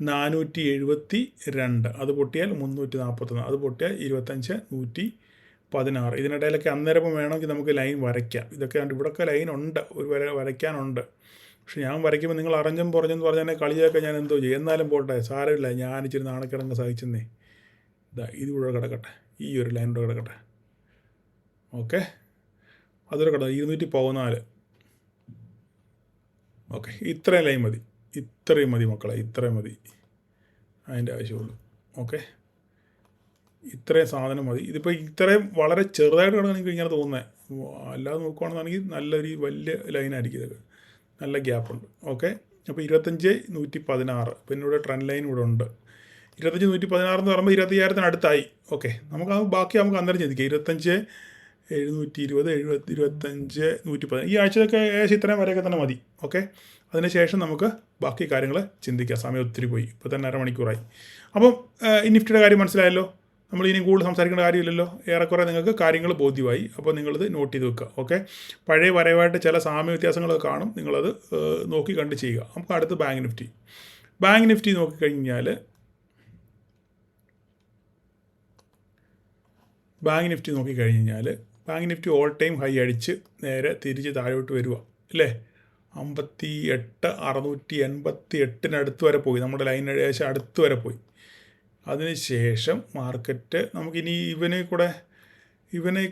472. അത് പൊട്ടിയാൽ 341. അത് പൊട്ടിയാൽ 25,116. ഇതിനിടയിലൊക്കെ അന്നേരം വേണമെങ്കിൽ നമുക്ക് ലൈൻ വരയ്ക്കാം. ഇതൊക്കെ ഇവിടെയൊക്കെ ലൈൻ ഉണ്ട്, ഒരു വരയ്ക്കാനുണ്ട്. പക്ഷെ ഞാൻ വരയ്ക്കുമ്പോൾ നിങ്ങൾ അറഞ്ചും പുറഞ്ഞെന്ന് പറഞ്ഞാൽ കളിയൊക്കെ ഞാൻ എന്തോ ചെയ്യും. എന്നാലും പോട്ടെ, സാരമില്ല, ഞാൻ ഇച്ചിരി നാണക്കിടങ്ങ് സഹിച്ചെന്നേ. ഇതിവിടെ കിടക്കട്ടെ, ഈ ഒരു ലൈനിലൂടെ കിടക്കട്ടെ. ഓക്കെ, അതൊരു കിടന്നു 214. ഓക്കെ, ഇത്രയും ലൈൻ മതി, ഇത്രയും മതി മക്കളെ, ഇത്രയും മതി, അതിൻ്റെ ആവശ്യമുള്ളൂ. ഓക്കെ, ഇത്രയും സാധനം മതി. ഇതിപ്പോൾ ഇത്രയും വളരെ ചെറുതായിട്ട് കിടക്കണം എനിക്ക് ഇങ്ങനെ തോന്നുന്നത്. അല്ലാതെ നോക്കുകയാണെന്നുണ്ടെങ്കിൽ നല്ലൊരു വലിയ ലൈനായിരിക്കും ഇതൊക്കെ, നല്ല ഗ്യാപ്പുണ്ട്. ഓക്കെ, അപ്പോൾ 25,116. പിന്നെ ഇവിടെ ട്രെൻഡ് ലൈൻ ഇവിടെ ഉണ്ട്. 25,116 എന്ന് പറയുമ്പോൾ 25,000 അടുത്തായി. ഓക്കെ, നമുക്ക് ബാക്കി നമുക്ക് അന്നേരം ചിന്തിക്കാം. 25,720, 25,110. ഈ ആഴ്ചയൊക്കെ ഏകദേശം ഇത്രയും വരെയൊക്കെ തന്നെ മതി. ഓക്കെ, അതിനുശേഷം നമുക്ക് ബാക്കി കാര്യങ്ങൾ ചിന്തിക്കാം. സമയം ഒത്തിരി പോയി, ഇപ്പോൾ തന്നെ അരമണിക്കൂറായി. അപ്പം ഈ നിഫ്റ്റിയുടെ കാര്യം മനസ്സിലായല്ലോ. നമ്മൾ ഇനിയും കൂടുതൽ സംസാരിക്കേണ്ട കാര്യമില്ലല്ലോ. ഏറെക്കുറെ നിങ്ങൾക്ക് കാര്യങ്ങൾ ബോധ്യമായി. അപ്പോൾ നിങ്ങളിത് നോട്ട് ചെയ്ത് വെക്കുക. ഓക്കെ, പഴയ വരവായിട്ട് ചില സാമ്യ വ്യത്യാസങ്ങളൊക്കെ കാണും, നിങ്ങളത് നോക്കി കണ്ട് ചെയ്യുക. നമുക്ക് അടുത്ത് ബാങ്ക് നിഫ്റ്റി. ബാങ്ക് നിഫ്റ്റി നോക്കിക്കഴിഞ്ഞാൽ bank Nifty all time high അടിച്ച് നേരെ തിരിച്ച് താഴോട്ട് വരിക അല്ലേ. 58,688 വരെ പോയി. നമ്മുടെ ലൈൻ ഏകദേശം അടുത്ത് വരെ പോയി. അതിനുശേഷം മാർക്കറ്റ് നമുക്കിനി ഇവനെ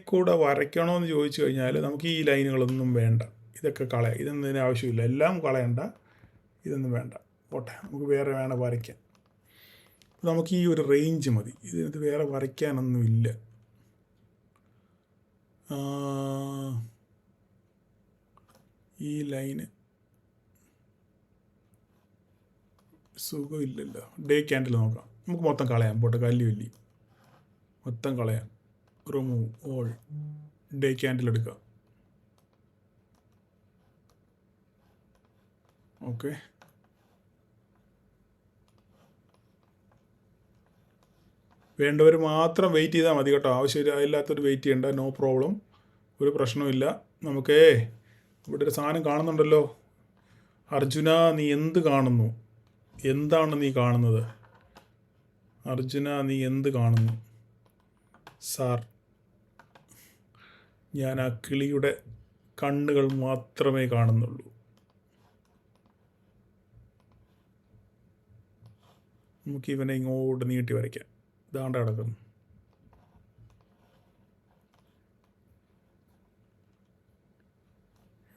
കൂടെ വരയ്ക്കണോ എന്ന് ചോദിച്ചു കഴിഞ്ഞാൽ നമുക്ക് ഈ ലൈനുകളൊന്നും വേണ്ട. ഇതൊക്കെ കളയാം, ഇതൊന്നും ഇതിന് ആവശ്യമില്ല. എല്ലാം കളയണ്ട, ഇതൊന്നും വേണ്ട, പോട്ടെ. നമുക്ക് വേറെ വേണം വരയ്ക്കാൻ. നമുക്ക് ഈ ഒരു റേഞ്ച് മതി. ഇതിനകത്ത് വേറെ വരയ്ക്കാനൊന്നുമില്ല. ഈ ലൈന് സുഖമില്ലല്ലോ. ഡേ ക്യാൻഡിൽ നോക്കാം. നമുക്ക് മൊത്തം കളയാം, പോട്ടെ, കല്ലി മൊത്തം കളയാം. Remove all. ഡേ ക്യാൻഡിൽ എടുക്കാം. ഓക്കെ, വേണ്ടവർ മാത്രം വെയിറ്റ് ചെയ്താൽ മതി കേട്ടോ. ആവശ്യമില്ലാത്തവർ വെയിറ്റ് ചെയ്യേണ്ട, നോ പ്രോബ്ലം, ഒരു പ്രശ്നവുമില്ല. നമുക്കേ ഇവിടെ ഒരു സാധനം കാണുന്നുണ്ടല്ലോ. അർജുന, നീ എന്ത് കാണുന്നു? എന്താണ് നീ കാണുന്നത്? അർജുന, നീ എന്ത് കാണുന്നു? സാർ, ഞാൻ ആ കിളിയുടെ കണ്ണുകൾ മാത്രമേ കാണുന്നുള്ളൂ. നമുക്ക് ഇവനെ ഇങ്ങോട്ട് നീട്ടി വരയ്ക്കാം. ഇതാണ്ട് കിടക്കുന്നു.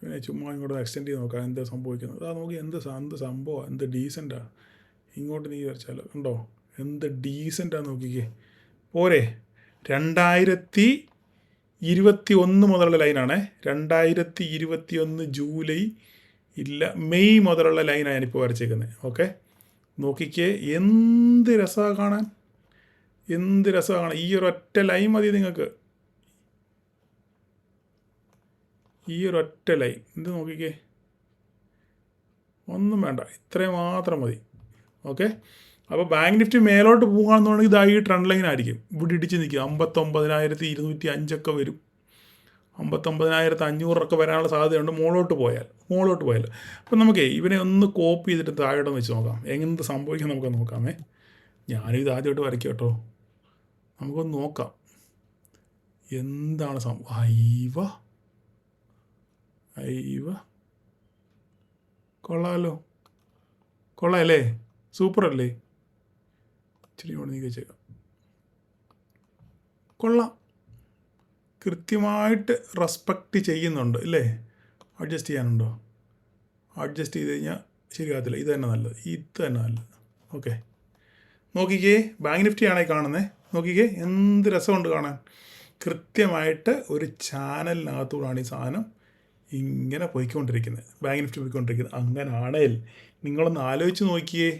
ഇവനെ ചുമ്മാ ഇങ്ങോട്ട് എക്സ്റ്റെൻഡ് ചെയ്ത് നോക്കാം എന്താ സംഭവിക്കുന്നത്. അതാ നോക്കി, എന്ത് സംഭവമാണ്, എന്ത് ഡീസൻ്റാണ്. ഇങ്ങോട്ട് നീ വരച്ചാലോ, കണ്ടോ എന്ത് ഡീസൻ്റാണ്, നോക്കിക്കേ. പോരെ. 2021 മുതലുള്ള ലൈനാണേ. 2021 ജൂലൈ ഇല്ല, മെയ് മുതലുള്ള ലൈനാണ് ഞാനിപ്പോൾ വരച്ചേക്കുന്നത്. ഓക്കെ, നോക്കിക്കേ, എന്ത് രസമാണ് കാണാൻ, എന്ത് രസമാണ്. ഈ ഒരൊറ്റ ലൈൻ മതി നിങ്ങൾക്ക്, ഈ ഒരൊറ്റ ലൈൻ. എന്ത് നോക്കിക്കേ, ഒന്നും വേണ്ട, ഇത്രയും മാത്രം മതി. ഓക്കെ, അപ്പോൾ ബാങ്ക് നിഫ്റ്റി മേലോട്ട് പോകുകയാണെന്നുണ്ടെങ്കിൽ ഇതായി ട്രെൻഡ് ലൈൻ ആയിരിക്കും. ഇവിടെ ഇടിച്ച് നിൽക്കുക 59,205 വരും. 59,500 വരാനുള്ള സാധ്യതയുണ്ട് മുകളിലോട്ട് പോയാൽ. അപ്പം നമുക്ക് ഇവനെ ഒന്ന് കോപ്പി ചെയ്തിട്ട് താഴോട്ട് വെച്ച് നോക്കാം, എന്ത് സംഭവിക്കും നമുക്ക് നോക്കാമേ. ഞാനും ഇത് ആദ്യമായിട്ട് വരയ്ക്കാം കേട്ടോ. നമുക്കൊന്ന് നോക്കാം എന്താണ് സംഭവം. അയ്യവ കൊള്ളാമല്ലേ, സൂപ്പറല്ലേ. ഇച്ചിരി കൊണ്ട് നീക്കി വെച്ചേക്കാം. കൊള്ളാം, കൃത്യമായിട്ട് റെസ്പെക്റ്റ് ചെയ്യുന്നുണ്ട് അല്ലേ. അഡ്ജസ്റ്റ് ചെയ്യാനുണ്ടോ? അഡ്ജസ്റ്റ് ചെയ്ത് കഴിഞ്ഞാൽ ശരിയാകത്തില്ല. ഇത് തന്നെ നല്ലത്. ഓക്കെ, നോക്കിക്കേ, ബാങ്ക് നിഫ്റ്റിയാണേ കാണുന്നത്. നോക്കിക്കേ എന്ത് രസമുണ്ട് കാണാൻ. കൃത്യമായിട്ട് ഒരു ചാനലിനകത്തൂടാണ് ഈ സാധനം ഇങ്ങനെ പോയിക്കൊണ്ടിരിക്കുന്നത്, ബാങ്ക് നിഫ്റ്റി പോയിക്കൊണ്ടിരിക്കുന്നത്. അങ്ങനാണേൽ നിങ്ങളൊന്ന് ആലോചിച്ച് നോക്കിയേ,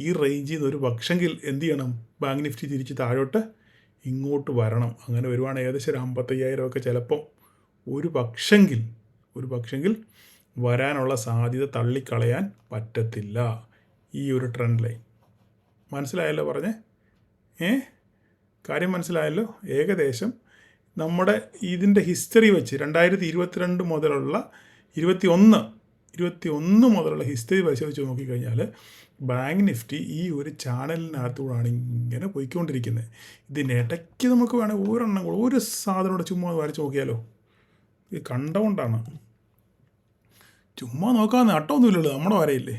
ഈ റേഞ്ചിൽ നിന്ന് ഒരു പക്ഷെങ്കിൽ എന്ത് ചെയ്യണം, ബാങ്ക് നിഫ്റ്റി തിരിച്ച് താഴോട്ട് ഇങ്ങോട്ട് വരണം. അങ്ങനെ വരുവാണ് ഏകദേശം ഒരു 55,000 ചിലപ്പം ഒരു പക്ഷെങ്കിൽ വരാനുള്ള സാധ്യത തള്ളിക്കളയാൻ പറ്റത്തില്ല. ഈ ഒരു ട്രെൻഡ് ലൈൻ മനസ്സിലായല്ലോ പറഞ്ഞേ? കാര്യം മനസ്സിലായല്ലോ? ഏകദേശം നമ്മുടെ ഇതിൻ്റെ ഹിസ്റ്ററി വെച്ച് 2022 മുതലുള്ള 21 മുതലുള്ള ഹിസ്റ്ററി വെച്ച് നോക്കിക്കഴിഞ്ഞാൽ ബാങ്ക് നിഫ്റ്റി ഈ ഒരു ചാനലിനകത്തൂടാണ് ഇങ്ങനെ പോയിക്കൊണ്ടിരിക്കുന്നത്. ഇതിനിടയ്ക്ക് നമുക്ക് വേണമെങ്കിൽ ഒരു സാധനം ചുമ്മാ വരച്ച് നോക്കിയാലോ. ഇത് കണ്ടുകൊണ്ടാണ്, ചുമ്മാ നോക്കാമെന്ന് അട്ടമൊന്നുമില്ലല്ലോ, നമ്മുടെ വരയില്ലേ.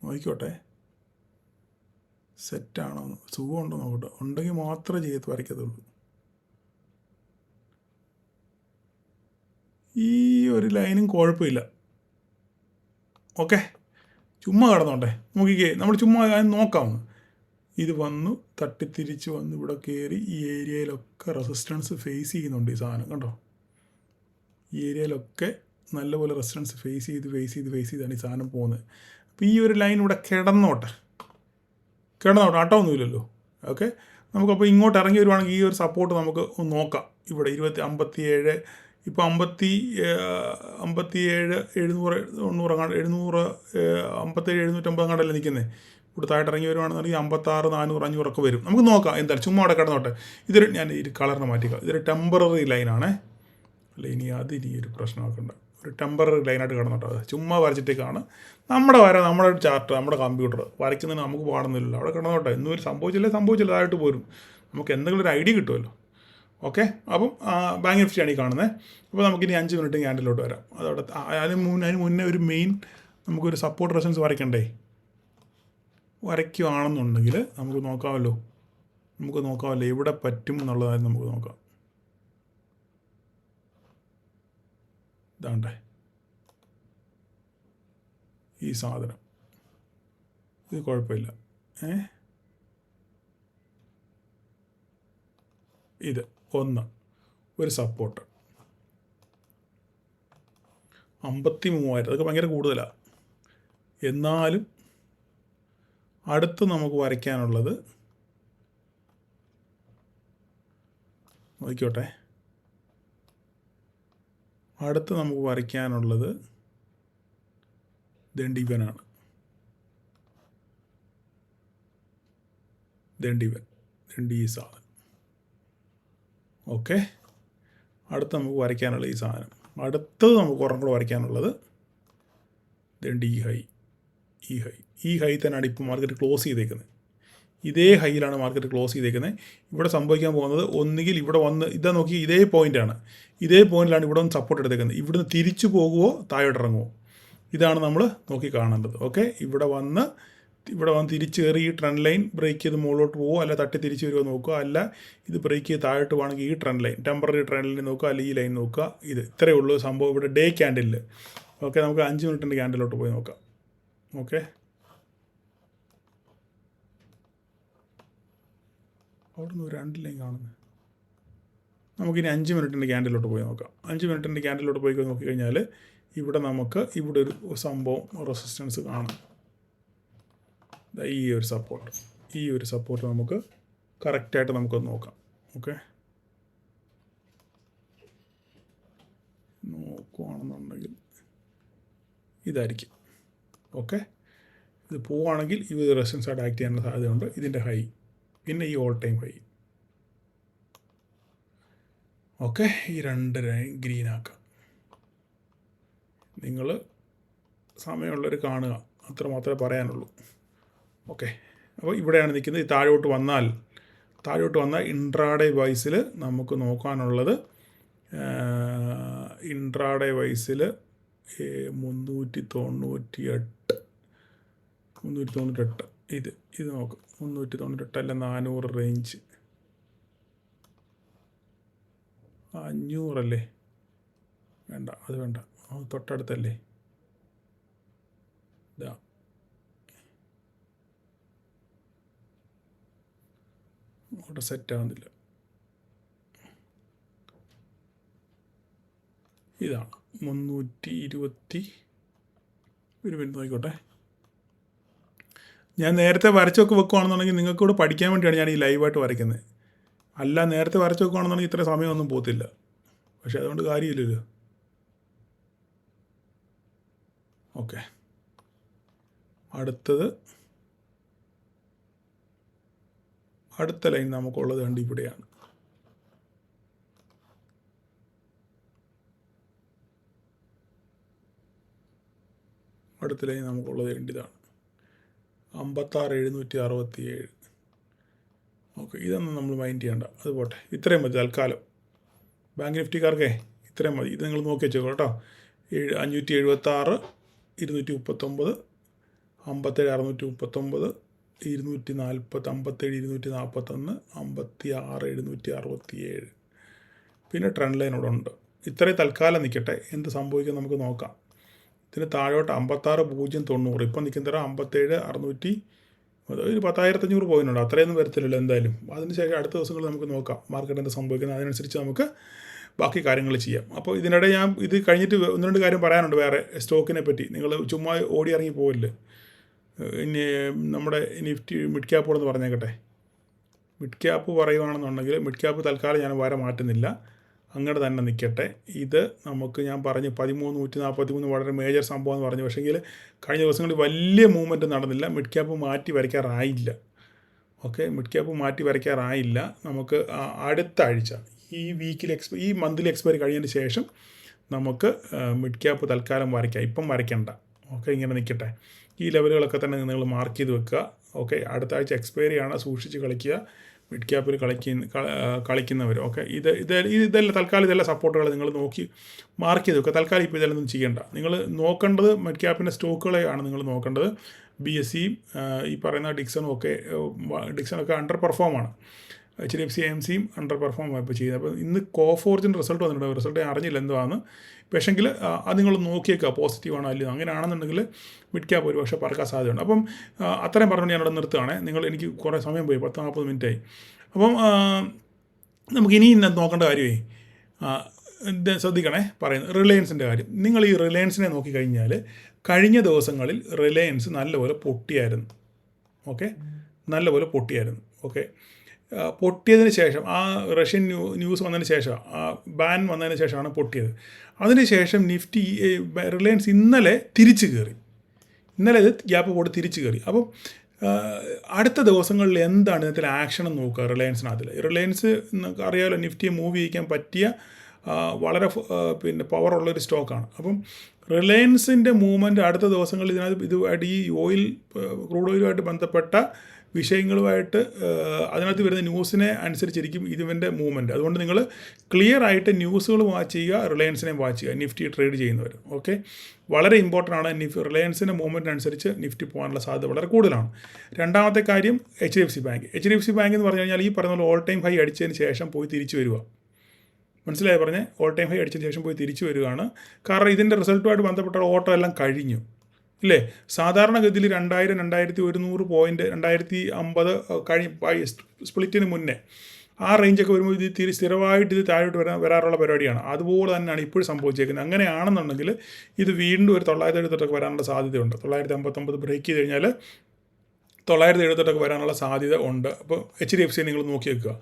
നോക്കിക്കോട്ടെ സെറ്റാണോ, സുഖമുണ്ടോ നോക്കട്ടെ. ഉണ്ടെങ്കിൽ മാത്രമേ ചെയ്ത് വരയ്ക്കത്തുള്ളൂ. ഈ ഒരു ലൈനും കുഴപ്പമില്ല. ഓക്കെ, ചുമ്മാ കടന്നോട്ടെ. നോക്കിക്കേ, നമ്മൾ ചുമ്മാ നോക്കാമെന്ന്. ഇത് വന്നു തട്ടിത്തിരിച്ച് വന്ന് ഇവിടെ കയറി ഈ ഏരിയയിലൊക്കെ റെസിസ്റ്റൻസ് ഫേസ് ചെയ്യുന്നുണ്ട് ഈ സാധനം. കണ്ടോ, ഈ ഏരിയയിലൊക്കെ നല്ലപോലെ റെസിസ്റ്റൻസ് ഫേസ് ചെയ്താണ് ഈ സാധനം പോകുന്നത്. അപ്പോൾ ഈ ഒരു ലൈൻ ഇവിടെ കിടന്നോട്ടെ, ആട്ടമൊന്നുമില്ലല്ലോ. ഓക്കെ, നമുക്കപ്പോൾ ഇങ്ങോട്ട് ഇറങ്ങി വരുവാണെങ്കിൽ ഈ ഒരു സപ്പോർട്ട് നമുക്ക് ഒന്ന് നോക്കാം. ഇവിടെ 57 ഇപ്പോൾ 57 700 700 57 750 അങ്ങോട്ടല്ലേ നിൽക്കുന്നത്. ഇവിടെ താഴോട്ട് ഇറങ്ങി വരുവാണെന്നുണ്ടെങ്കിൽ 56 400 500 വരും. നമുക്ക് നോക്കാം എന്തായാലും, ചുമ്മാ അവിടെ കിടന്നോട്ടെ. ഞാൻ ഈ കളറിനെ മാറ്റിക്കാം. ഇതൊരു ടെമ്പററി ലൈനാണേ. അല്ല, ഇനി ഒരു പ്രശ്നമാക്കണ്ട. ഒരു ടെമ്പററി ലൈനായിട്ട് കിടന്നോട്ടെ. അത് ചുമ്മാ വരച്ചിട്ടേക്കാണ്. നമ്മുടെ ചാർട്ട്, നമ്മുടെ കമ്പ്യൂട്ടർ വരയ്ക്കുന്നതിന് നമുക്ക് പാടുന്നില്ലല്ലോ. അവിടെ കിടന്നോട്ടെ. ഇന്നും ഒരു സംഭവിച്ചില്ല അതായിട്ട് പോരും. നമുക്ക് എന്തെങ്കിലും ഒരു ഐഡിയ കിട്ടുമല്ലോ. ഓക്കെ, അപ്പം ബാങ്ക് നിഫ്റ്റിയാണ് ഈ കാണുന്നത്. അപ്പോൾ നമുക്കിനി 5 മിനിറ്റ് ക്യാൻഡിലോട്ട് വരാം. അതിന് മുന്നേ ഒരു മെയിൻ നമുക്കൊരു സപ്പോർട്ട് റെസിസ്റ്റൻസ് വരയ്ക്കുകയാണെന്നുണ്ടെങ്കിൽ നമുക്ക് നോക്കാമല്ലോ എവിടെ പറ്റും എന്നുള്ളതായി നമുക്ക് നോക്കാം. ഇതാണ്ടേ ഈ സാധനം, ഇത് കുഴപ്പമില്ല. ഇത് ഒരു സപ്പോർട്ട് 53,000, അതൊക്കെ ഭയങ്കര കൂടുതലാണ്. എന്നാലും അടുത്ത് നമുക്ക് വരയ്ക്കാനുള്ളത് നോക്കിക്കോട്ടെ. അടുത്ത് നമുക്ക് വരയ്ക്കാനുള്ളത് ദണ്ഡിവനാണ്. ദണ്ഡി ഈ സാധനം. ഓക്കെ, അടുത്ത് നമുക്ക് വരയ്ക്കാനുള്ള ഈ സാധനം. അടുത്തത് നമുക്ക് കുറച്ചും കൂടെ വരയ്ക്കാനുള്ളത് ദണ്ഡി ഈ ഹൈ തന്നെയാണ് ഇപ്പോൾ മാർക്കറ്റ് ക്ലോസ് ചെയ്തേക്കുന്നത്. ഇതേ ഹൈയിലാണ് മാർക്കറ്റ് ക്ലോസ് ചെയ്തേക്കുന്നത്. ഇവിടെ സംഭവിക്കാൻ പോകുന്നത് ഒന്നുകിൽ ഇവിടെ വന്ന് ഇതാ നോക്കി, ഇതേ പോയിൻ്റാണ് ഇവിടെ വന്ന് സപ്പോർട്ട് എടുത്തേക്കുന്നത്. ഇവിടുന്ന് തിരിച്ചു പോകുമോ താഴോട്ട് ഇറങ്ങുമോ, ഇതാണ് നമ്മൾ നോക്കി കാണേണ്ടത്. ഓക്കെ, ഇവിടെ വന്ന് തിരിച്ച് കയറി ഈ ട്രെൻഡ് ലൈൻ ബ്രേക്ക് ചെയ്ത് മുകളിലോട്ട് പോകുമോ, അല്ല തട്ടി തിരിച്ച് വരുമോ നോക്കുക. അല്ല ഇത് ബ്രേക്ക് ചെയ്ത് താഴോട്ട് വേണമെങ്കിൽ ഈ trend line, temporary trend line നോക്കുക, അല്ലെങ്കിൽ ഈ ലൈൻ നോക്കുക. ഇത്രയേ ഉള്ളൂ സംഭവം ഇവിടെ ഡേ ക്യാൻഡിലിൽ. ഓക്കെ, നമുക്ക് 5 മിനിറ്റിൻ്റെ ക്യാൻഡിലോട്ട് പോയി നോക്കാം. ഓക്കെ, അവിടെ നിന്ന് ഒരു 2 ലൈൻ കാണുന്നത്. നമുക്കിനി 5 മിനിറ്റിൻ്റെ ക്യാൻഡിലോട്ട് പോയി നോക്കാം. 5 മിനിറ്റിൻ്റെ ക്യാൻഡിലോട്ട് പോയി നോക്കിക്കഴിഞ്ഞാൽ ഇവിടെ ഒരു സംഭവം റെസിസ്റ്റൻസ് കാണാം. ഈ ഒരു സപ്പോർട്ട് നമുക്ക് കറക്റ്റായിട്ട് നമുക്കൊന്ന് നോക്കാം. ഓക്കെ, നോക്കുകയാണെന്നുണ്ടെങ്കിൽ ഇതായിരിക്കും. ഓക്കെ, ഇത് പോവുകയാണെങ്കിൽ ഇത് റെസിസ്റ്റൻസ് ആയിട്ട് ആക്ട് ചെയ്യാനുള്ള സാധ്യതയുണ്ട്. ഇതിൻ്റെ ഹൈ, പിന്നെ ഈ ഓൾ ടൈം ഹൈ. ഓക്കെ, ഈ 2 ലൈൻ ഗ്രീൻ ആക്കാം. നിങ്ങൾ സമയമുള്ളവർ കാണുക, അത്ര മാത്രമേ പറയാനുള്ളൂ. ഓക്കെ, അപ്പോൾ ഇവിടെയാണ് നിൽക്കുന്നത്. ഈ താഴോട്ട് വന്നാൽ ഇൻട്രാഡേ വൈസിൽ നമുക്ക് നോക്കാനുള്ളത് ഇൻട്രാഡേ വൈസിൽ 398 ഇത് നോക്കും. 398 അല്ല 400 റേഞ്ച്, 500 അല്ലേ? വേണ്ട, അത് വേണ്ട, തൊട്ടടുത്തല്ലേ. ഇതാ, അവിടെ സെറ്റാകുന്നില്ല. ഇതാണ് 320. ഒരു മിനിറ്റ് നോക്കിക്കോട്ടെ. ഞാൻ നേരത്തെ വരച്ചൊക്കെ വെക്കുകയാണെന്നുണ്ടെങ്കിൽ നിങ്ങൾക്ക് കൂടെ പഠിക്കാൻ വേണ്ടിയാണ് ഞാൻ ഈ ലൈവായിട്ട് വരയ്ക്കുന്നത്. അല്ല, നേരത്തെ വരച്ച് വെക്കുകയാണെന്നുണ്ടെങ്കിൽ ഇത്ര സമയമൊന്നും പോകത്തില്ല. പക്ഷെ അതുകൊണ്ട് കാര്യമില്ലല്ലോ. ഓക്കെ, അടുത്ത ലൈൻ നമുക്കുള്ളത് കണ്ട് ഇവിടെയാണ്. അടുത്ത ലൈൻ നമുക്കുള്ളത് ഇതാണ് 56,767. ഓക്കെ, ഇതൊന്നും നമ്മൾ മൈൻഡ് ചെയ്യണ്ട, അത് പോട്ടെ. ഇത്രയും മതി തൽക്കാലം. ബാങ്ക് നിഫ്റ്റിക്കാർക്കേ ഇത്രയും മതി. ഇത് നിങ്ങൾ നോക്കി വെച്ചേക്കോ കേട്ടോ. 576, 239, 57, 639, 240, 57, 241, 56, 767. പിന്നെ ട്രെൻഡ് ലൈൻ ഇവിടെ ഉണ്ട്. ഇത്രയും തൽക്കാലം നിൽക്കട്ടെ. എന്ത് സംഭവിക്കും നമുക്ക് നോക്കാം. ഇതിന് താഴോട്ട് 56,090. ഇപ്പം നിൽക്കുന്ന 57,600, ഒരു 10,500 പോയിട്ടുണ്ട്. അത്രയൊന്നും വരത്തില്ലല്ലോ എന്തായാലും. അതിനുശേഷം അടുത്ത ദിവസങ്ങളിൽ നമുക്ക് നോക്കാം മാർക്കറ്റ് എന്താ സംഭവിക്കുന്നത്. അതിനനുസരിച്ച് നമുക്ക് ബാക്കി കാര്യങ്ങൾ ചെയ്യാം. അപ്പോൾ ഇതിനിടെ ഞാൻ ഇത് കഴിഞ്ഞിട്ട് 1-2 കാര്യം പറയാനുണ്ട് വേറെ സ്റ്റോക്കിനെ പറ്റി. നിങ്ങൾ ചുമ്മാ ഓടി ഇറങ്ങി പോവില്ലേ. ഇനി നമ്മുടെ നിഫ്റ്റി മിഡ് ക്യാപ്പോടെന്ന് പറഞ്ഞേക്കട്ടെ. മിഡ് ക്യാപ്പ് പറയുകയാണെന്നുണ്ടെങ്കിൽ മിഡ് ക്യാപ്പ് തൽക്കാലം ഞാൻ വര മാറ്റുന്നില്ല, അങ്ങനെ തന്നെ നിൽക്കട്ടെ. ഇത് നമുക്ക് ഞാൻ പറഞ്ഞു 13,143 വളരെ മേജർ സംഭവം എന്ന് പറഞ്ഞു. പക്ഷേങ്കിൽ കഴിഞ്ഞ ദിവസങ്ങളിൽ വലിയ മൂവ്മെൻറ്റ് നടന്നില്ല. മിഡ് ക്യാപ്പ് മാറ്റി വരയ്ക്കാറായില്ല. ഓക്കെ, മിഡ് ക്യാപ്പ് മാറ്റി വരയ്ക്കാറായില്ല. നമുക്ക് അടുത്ത ആഴ്ച ഈ മന്ത്ലി എക്സ്പയറി കഴിഞ്ഞതിന് ശേഷം നമുക്ക് മിഡ് ക്യാപ്പ് തൽക്കാലം വരയ്ക്കാം. ഇപ്പം വരയ്ക്കണ്ട. ഓക്കെ, ഇങ്ങനെ നിൽക്കട്ടെ. ഈ ലെവലുകളൊക്കെ തന്നെ നിങ്ങൾ മാർക്ക് ചെയ്ത് വെക്കുക. ഓക്കെ, അടുത്ത ആഴ്ച എക്സ്പയറിയാണ്, സൂക്ഷിച്ച് കളിക്കുക മിഡ് ക്യാപ്പിൽ കളിക്കുന്നവർ. ഓക്കെ, ഇതെല്ലാം തൽക്കാലം ഇതെല്ലാം സപ്പോർട്ടുകൾ നിങ്ങൾ നോക്കി മാർക്ക് ചെയ്ത് വെക്കുക. തൽക്കാലം ഇപ്പോൾ ഇതെല്ലാം ഒന്നും ചെയ്യേണ്ട. നിങ്ങൾ നോക്കേണ്ടത് മിഡ് ക്യാപ്പിൻ്റെ സ്റ്റോക്കുകളെയാണ് നിങ്ങൾ നോക്കേണ്ടത്. BSE, ഈ പറയുന്ന ഡിക്സണൊക്കെ അണ്ടർ പെർഫോമാണ്. HDFC AMCയും അണ്ടർ പെർഫോമാണ് ഇപ്പോൾ ചെയ്യുന്നത്. അപ്പോൾ ഇന്ന് കോഫോർജിൻ്റെ റിസൾട്ട് വന്നിട്ടുണ്ട്. റിസൾട്ട് ഞാൻ അറിഞ്ഞില്ല എന്തുവാന്ന്. പക്ഷേങ്കിൽ അത് നിങ്ങൾ നോക്കിയേക്കുക പോസിറ്റീവാണോ അല്ലയോ. അങ്ങനെയാണെന്നുണ്ടെങ്കിൽ മിഡ് ക്യാപ്പ് ഒരു പക്ഷേ പറക്കാൻ സാധ്യതയുണ്ട്. അപ്പം അത്രയും പറഞ്ഞുകൊണ്ട് ഞാനിവിടെ നിർത്തുകയാണ്. എനിക്ക് കുറേ സമയം പോയി, 10-40 മിനിറ്റായി. അപ്പം നമുക്കിനി നോക്കേണ്ട കാര്യമേ ശ്രദ്ധിക്കണേ. പറയുന്നത് റിലയൻസിൻ്റെ കാര്യം. നിങ്ങൾ ഈ റിലയൻസിനെ നോക്കിക്കഴിഞ്ഞാൽ കഴിഞ്ഞ ദിവസങ്ങളിൽ റിലയൻസ് നല്ലപോലെ പൊട്ടിയായിരുന്നു. ഓക്കെ, നല്ലപോലെ പൊട്ടിയായിരുന്നു. ഓക്കെ, പൊട്ടിയതിന് ശേഷം റഷ്യൻ ന്യൂസ് വന്നതിന് ശേഷം, ബാൻ വന്നതിന് ശേഷമാണ് പൊട്ടിയത്. അതിനുശേഷം നിഫ്റ്റി റിലയൻസ് ഇന്നലെ തിരിച്ചു കയറി. ഇന്നലെ ഇത് ഗ്യാപ്പ് പോയിട്ട് തിരിച്ചു കയറി. അപ്പം അടുത്ത ദിവസങ്ങളിൽ എന്താണ് ഇതിൽ ആക്ഷൻ എന്ന് നോക്കുക. റിലയൻസ് അറിയാമല്ലോ, നിഫ്റ്റിയെ മൂവ് ചെയ്യിക്കാൻ പറ്റിയ വളരെ പവറുള്ളൊരു സ്റ്റോക്കാണ്. അപ്പം റിലയൻസിൻ്റെ മൂവ്മെൻറ്റ് അടുത്ത ദിവസങ്ങളിൽ ഇതുമായിട്ട് ഈ ക്രൂഡ് ഓയിലുമായിട്ട് ബന്ധപ്പെട്ട വിഷയങ്ങളുമായിട്ട് അതിനകത്ത് വരുന്ന ന്യൂസിനെ അനുസരിച്ചിരിക്കും ഇതിൻ്റെ മൂവ്മെൻറ്റ്. അതുകൊണ്ട് നിങ്ങൾ ക്ലിയർ ആയിട്ട് ന്യൂസുകൾ വാച്ച് ചെയ്യുക, റിലയൻസിനെ വാച്ച് ചെയ്യുക, നിഫ്റ്റി ട്രേഡ് ചെയ്യുന്നവർ. ഓക്കെ, വളരെ ഇമ്പോർട്ടൻ്റ് ആണ്. റിലയൻസിൻ്റെ മൂവ്മെൻറ്റ് അനുസരിച്ച് നിഫ്റ്റി പോകാനുള്ള സാധ്യത വളരെ കൂടുതലാണ്. രണ്ടാമത്തെ കാര്യം HDFC ബാങ്ക് എന്ന് പറഞ്ഞു കഴിഞ്ഞാൽ ഈ പറയുന്ന ഓൾ ടൈം ഹൈ അടിച്ചതിന് ശേഷം പോയി തിരിച്ചു വരിക. മനസ്സിലായി പറഞ്ഞ് ഓൾ ടൈം ഹൈ അടിച്ചതിന് ശേഷം പോയി തിരിച്ചു വരികയാണ്. കാരണം ഇതിൻ്റെ റിസൾട്ടുമായിട്ട് ബന്ധപ്പെട്ട ഓട്ടം എല്ലാം കഴിഞ്ഞു ഇല്ലേ. സാധാരണഗതിയിൽ 2,000-2,100 പോയിൻറ്റ് 2,050 സ്പ്ലിറ്റിന് മുന്നേ ആ റേഞ്ചൊക്കെ വരുമ്പോൾ ഇത് സ്ഥിരമായിട്ട് ഇത് താഴോട്ട് വരാറുള്ള പരിപാടിയാണ്. അതുപോലെ തന്നെയാണ് ഇപ്പോഴും സംഭവിച്ചേക്കുന്നത്. അങ്ങനെയാണെന്നുണ്ടെങ്കിൽ ഇത് വീണ്ടും ഒരു 978 വരാനുള്ള സാധ്യതയുണ്ട്. 959 ബ്രേക്ക് ചെയ്ത് കഴിഞ്ഞാൽ 978 വരാനുള്ള സാധ്യത ഉണ്ട്. അപ്പോൾ HDFC നിങ്ങൾ നോക്കി വെക്കുക.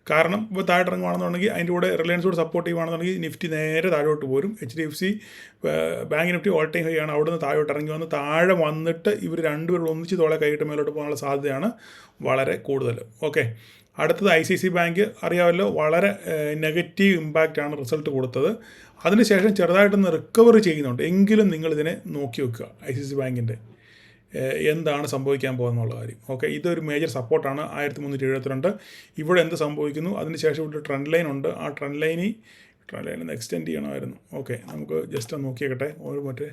കാരണം ഇപ്പോൾ താഴോട്ട് ഇറങ്ങുകയാണെന്നുണ്ടെങ്കിൽ അതിൻ്റെ കൂടെ റിലയൻസ് കൂടെ സപ്പോർട്ട് ചെയ്യുകയാണെന്നുണ്ടെങ്കിൽ നിഫ്റ്റി നേരെ താഴോട്ട് പോരും. HDFC bank Nifty all time high ആണ്. അവിടെ നിന്ന് താഴോട്ട് ഇറങ്ങി വന്ന് താഴെ വന്നിട്ട് ഇവർ രണ്ടുപേരും ഒന്നിച്ച് തോളെ കൈയിട്ട് മേലോട്ട് പോകാനുള്ള സാധ്യതയാണ് വളരെ കൂടുതൽ. ഓക്കെ, അടുത്തത് ICICI ബാങ്ക് അറിയാമല്ലോ, വളരെ നെഗറ്റീവ് ഇമ്പാക്റ്റാണ് റിസൾട്ട് കൊടുത്തത്. അതിനുശേഷം ചെറുതായിട്ടൊന്ന് റിക്കവറി ചെയ്യുന്നുണ്ട്. എങ്കിലും നിങ്ങളിതിനെ നോക്കി വെക്കുക, ICICI ബാങ്കിൻ്റെ എന്താണ് സംഭവിക്കാൻ പോകുന്നുള്ള കാര്യം. ഓക്കെ, ഇതൊരു മേജർ സപ്പോർട്ടാണ് 1372. ഇവിടെ എന്ത് സംഭവിക്കുന്നു, അതിനുശേഷം ഇവിടെ ട്രെൻഡ് ലൈൻ ഉണ്ട്. ആ ട്രെൻഡ് ലൈൻ ഒന്ന് എക്സ്റ്റെൻഡ് ചെയ്യണമായിരുന്നു. ഓക്കെ, നമുക്ക് ജസ്റ്റ് ഒന്ന് നോക്കിയേക്കട്ടെ. മറ്റേ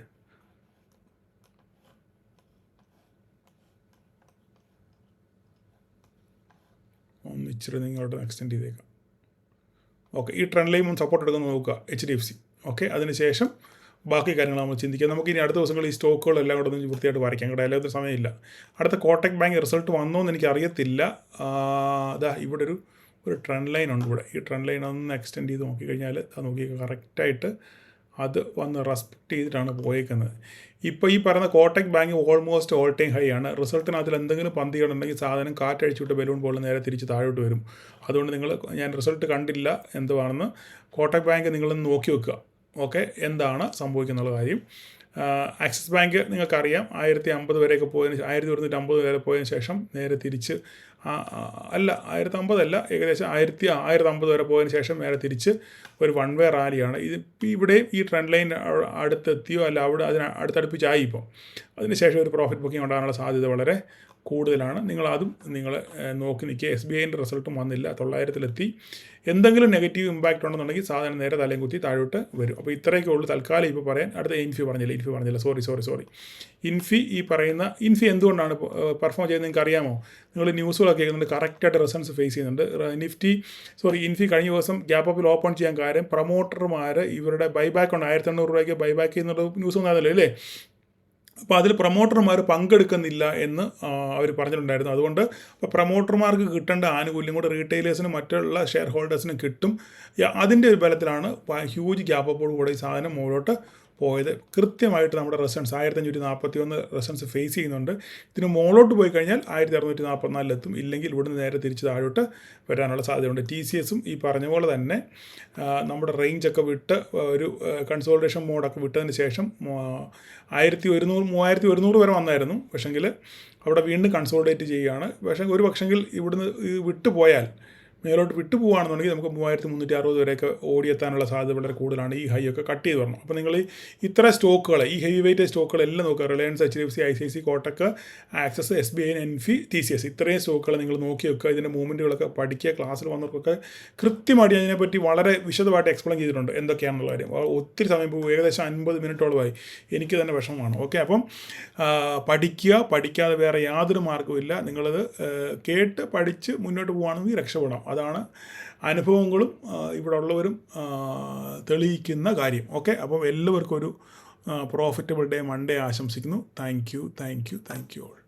ഒന്ന് ഇച്ചിരി നിങ്ങളോട് എക്സ്റ്റെൻഡ് ചെയ്തേക്കാം. ഓക്കെ, ഈ ട്രെൻഡ് ലൈൻ ഒന്ന് സപ്പോർട്ട് എടുക്കുന്നത് നോക്കുക HDFC. ഓക്കെ, അതിനുശേഷം ബാക്കി കാര്യങ്ങൾ നമ്മൾ ചിന്തിക്കാം. നമുക്ക് ഇനി അടുത്ത ദിവസങ്ങൾ ഈ സ്റ്റോക്കുകളെല്ലാം കൂടെ ഒന്ന് വൃത്തിയായിട്ട് വരയ്ക്കാം. ഇവിടെ എല്ലാത്തിനും സമയമില്ല. അടുത്ത കോട്ടക് ബാങ്ക് റിസൾട്ട് വന്നോ എന്ന് എനിക്ക് അറിയത്തില്ല. അതാ ഇവിടെ ഒരു ട്രെൻഡ് ലൈൻ ഉണ്ട്. ഇവിടെ ഈ ട്രെൻഡ് ലൈൻ ഒന്ന് എക്സ്റ്റെൻഡ് ചെയ്ത് നോക്കിക്കഴിഞ്ഞാൽ അത് നോക്കി കറക്റ്റായിട്ട് അത് വന്ന് റെസ്പെക്റ്റ് ചെയ്തിട്ടാണ് പോയേക്കുന്നത്. ഇപ്പോൾ ഈ പറയുന്ന Kotak bank almost all time high ആണ്. റിസൾട്ടിനകത്തിൽ എന്തെങ്കിലും പന്തികളുണ്ടെങ്കിൽ സാധനം കാറ്റഴിച്ചുവിട്ട് ബലൂൺ പോലെ നേരെ തിരിച്ച് താഴോട്ട് വരും. അതുകൊണ്ട് ഞാൻ റിസൾട്ട് കണ്ടില്ല എന്തുവാണെന്ന്. കോട്ടക് ബാങ്ക് നിങ്ങളൊന്ന് നോക്കി വെക്കുക. ഓക്കെ, എന്താണ് സംഭവിക്കുന്നുള്ള കാര്യം. ആക്സിസ് ബാങ്ക് നിങ്ങൾക്കറിയാം 1050 വരെയൊക്കെ പോയതിന് 1150 വരെ പോയതിന് ശേഷം നേരെ തിരിച്ച് 1050 അല്ല, ഏകദേശം 1050 വരെ പോയതിന് ശേഷം നേരെ തിരിച്ച് ഒരു വൺ വേ റാലിയാണ്. ഇത് ഇവിടെയും ഈ ട്രെൻഡ് ലൈൻ അടുത്തെത്തിയോ അല്ല അവിടെ അതിന് അടുത്തടുപ്പിച്ചായി. ഇപ്പോൾ അതിനുശേഷം ഒരു പ്രോഫിറ്റ് ബുക്കിംഗ് ഉണ്ടാകാനുള്ള സാധ്യത വളരെ കൂടുതലാണ്. നിങ്ങളതും നിങ്ങൾ നോക്കി നിൽക്കുക. SBIൻ്റെ റിസൾട്ടും വന്നില്ല, 900-ലെത്തി. എന്തെങ്കിലും നെഗറ്റീവ് ഇമ്പാക്റ്റ് ഉണ്ടെന്നുണ്ടെങ്കിൽ സാധനം നേരെ തലയും കുത്തി താഴോട്ട് വരും. അപ്പോൾ ഇത്രയൊക്കെ ഉള്ളൂ തൽക്കാലം ഇപ്പോൾ പറയാൻ. അടുത്ത ഇൻഫി പറഞ്ഞില്ല സോറി. ഈ പറയുന്ന ഇൻഫി എന്തുകൊണ്ടാണ് പെർഫോം ചെയ്യുന്നത് നിങ്ങൾക്ക് അറിയാമോ? നിങ്ങൾ ന്യൂസുകളൊക്കെ കേൾക്കുന്നുണ്ട്, കറക്റ്റായിട്ട് റിസൾട്ട്സ് ഫേസ് ചെയ്യുന്നുണ്ട്. ഇൻഫി കഴിഞ്ഞ ദിവസം ഗ്യാപ്പ് അപ്പിൽ ഓപ്പൺ ചെയ്യാൻ കാര്യം പ്രൊമോട്ടർമാർ ഇവരുടെ ബൈബാക്ക് ഉണ്ട്. 1800 രൂപയ്ക്ക് ബൈബാക്ക് ചെയ്യുന്നുള്ള ന്യൂസ് ഒന്നാണല്ലോ അല്ലേ. അപ്പോൾ അതിൽ പ്രൊമോട്ടർമാർ പങ്കെടുക്കുന്നില്ല എന്ന് അവർ പറഞ്ഞിട്ടുണ്ടായിരുന്നു. അതുകൊണ്ട് ഇപ്പോൾ പ്രൊമോട്ടർമാർക്ക് കിട്ടേണ്ട ആനുകൂല്യം കൂടെ റീറ്റെയിലേഴ്സിനും മറ്റുള്ള ഷെയർ ഹോൾഡേഴ്സിനും കിട്ടും. അതിൻ്റെ ഒരു ബലത്തിലാണ് ഹ്യൂജ് ഗ്യാപ്പോട് കൂടെ ഈ സാധനം മുകളിലോട്ട് പോയത്. കൃത്യമായിട്ട് നമ്മുടെ റെസൺസ് 1541 റെസൺസ് ഫേസ് ചെയ്യുന്നുണ്ട്. ഇതിന് മുകളിലോട്ട് പോയി കഴിഞ്ഞാൽ 1644 ഇല്ലെങ്കിൽ ഇവിടുന്ന് നേരെ തിരിച്ച് താഴോട്ട് വരാനുള്ള സാധ്യതയുണ്ട്. TCSും ഈ പറഞ്ഞ പോലെ തന്നെ നമ്മുടെ റേഞ്ചൊക്കെ വിട്ട് ഒരു കൺസോൾട്ടേഷൻ മോഡൊക്കെ വിട്ടതിന് ശേഷം 3100 വരെ വന്നായിരുന്നു. പക്ഷെങ്കിൽ അവിടെ വീണ്ടും കൺസോൾട്ടേറ്റ് ചെയ്യുകയാണ്. ഒരു പക്ഷെങ്കിൽ ഇവിടുന്ന് വിട്ടുപോയാൽ മേലോട്ട് വിട്ടു പോകുകയാണെന്നുണ്ടെങ്കിൽ നമുക്ക് 3360 വരെയൊക്കെ ഓടിയെത്താനുള്ള സാധ്യത വളരെ കൂടുതലാണ്. ഈ ഹൈ ഒക്കെ കട്ട് ചെയ്ത് വരണം. അപ്പോൾ നിങ്ങൾ ഇത്ര സ്റ്റോക്കുകൾ, ഈ ഹെവി വെയിറ്റ് സ്റ്റോക്കുകളെല്ലാം നോക്കുക. Reliance, HDFC, ICICI, Kotak, axis, SBI, ഇൻഫി, TCS ഇത്രയും സ്റ്റോക്കുകൾ നിങ്ങൾ നോക്കി വെക്കുക. ഇതിൻ്റെ മൂവ്മെൻറ്റുകളൊക്കെ പഠിക്കുക. ക്ലാസ്സിൽ വന്നവർക്കൊക്കെ കൃത്യമായിട്ട് അതിനെപ്പറ്റി വളരെ വിശദമായിട്ട് എക്സ്പ്ലെയിൻ ചെയ്തിട്ടുണ്ട് എന്തൊക്കെയാണെന്നുള്ള കാര്യം. ഒത്തിരി സമയം പോകും, ഏകദേശം 50 മിനിറ്റോളമായി. എനിക്ക് തന്നെ വിഷമമാണ്. ഓക്കെ, അപ്പം പഠിക്കാതെ വേറെ യാതൊരു മാർഗ്ഗവുമില്ല. നിങ്ങളത് കേട്ട് പഠിച്ച് മുന്നോട്ട് പോകുകയാണെങ്കിൽ രക്ഷപ്പെടാം. അതാണ് അനുഭവങ്ങളും ഇവിടെ ഉള്ളവരും തെളിയിക്കുന്ന കാര്യം. ഓക്കെ, അപ്പം എല്ലാവർക്കും ഒരു പ്രോഫിറ്റബിൾ ഡേ മൺഡേ ആശംസിക്കുന്നു. Thank you all.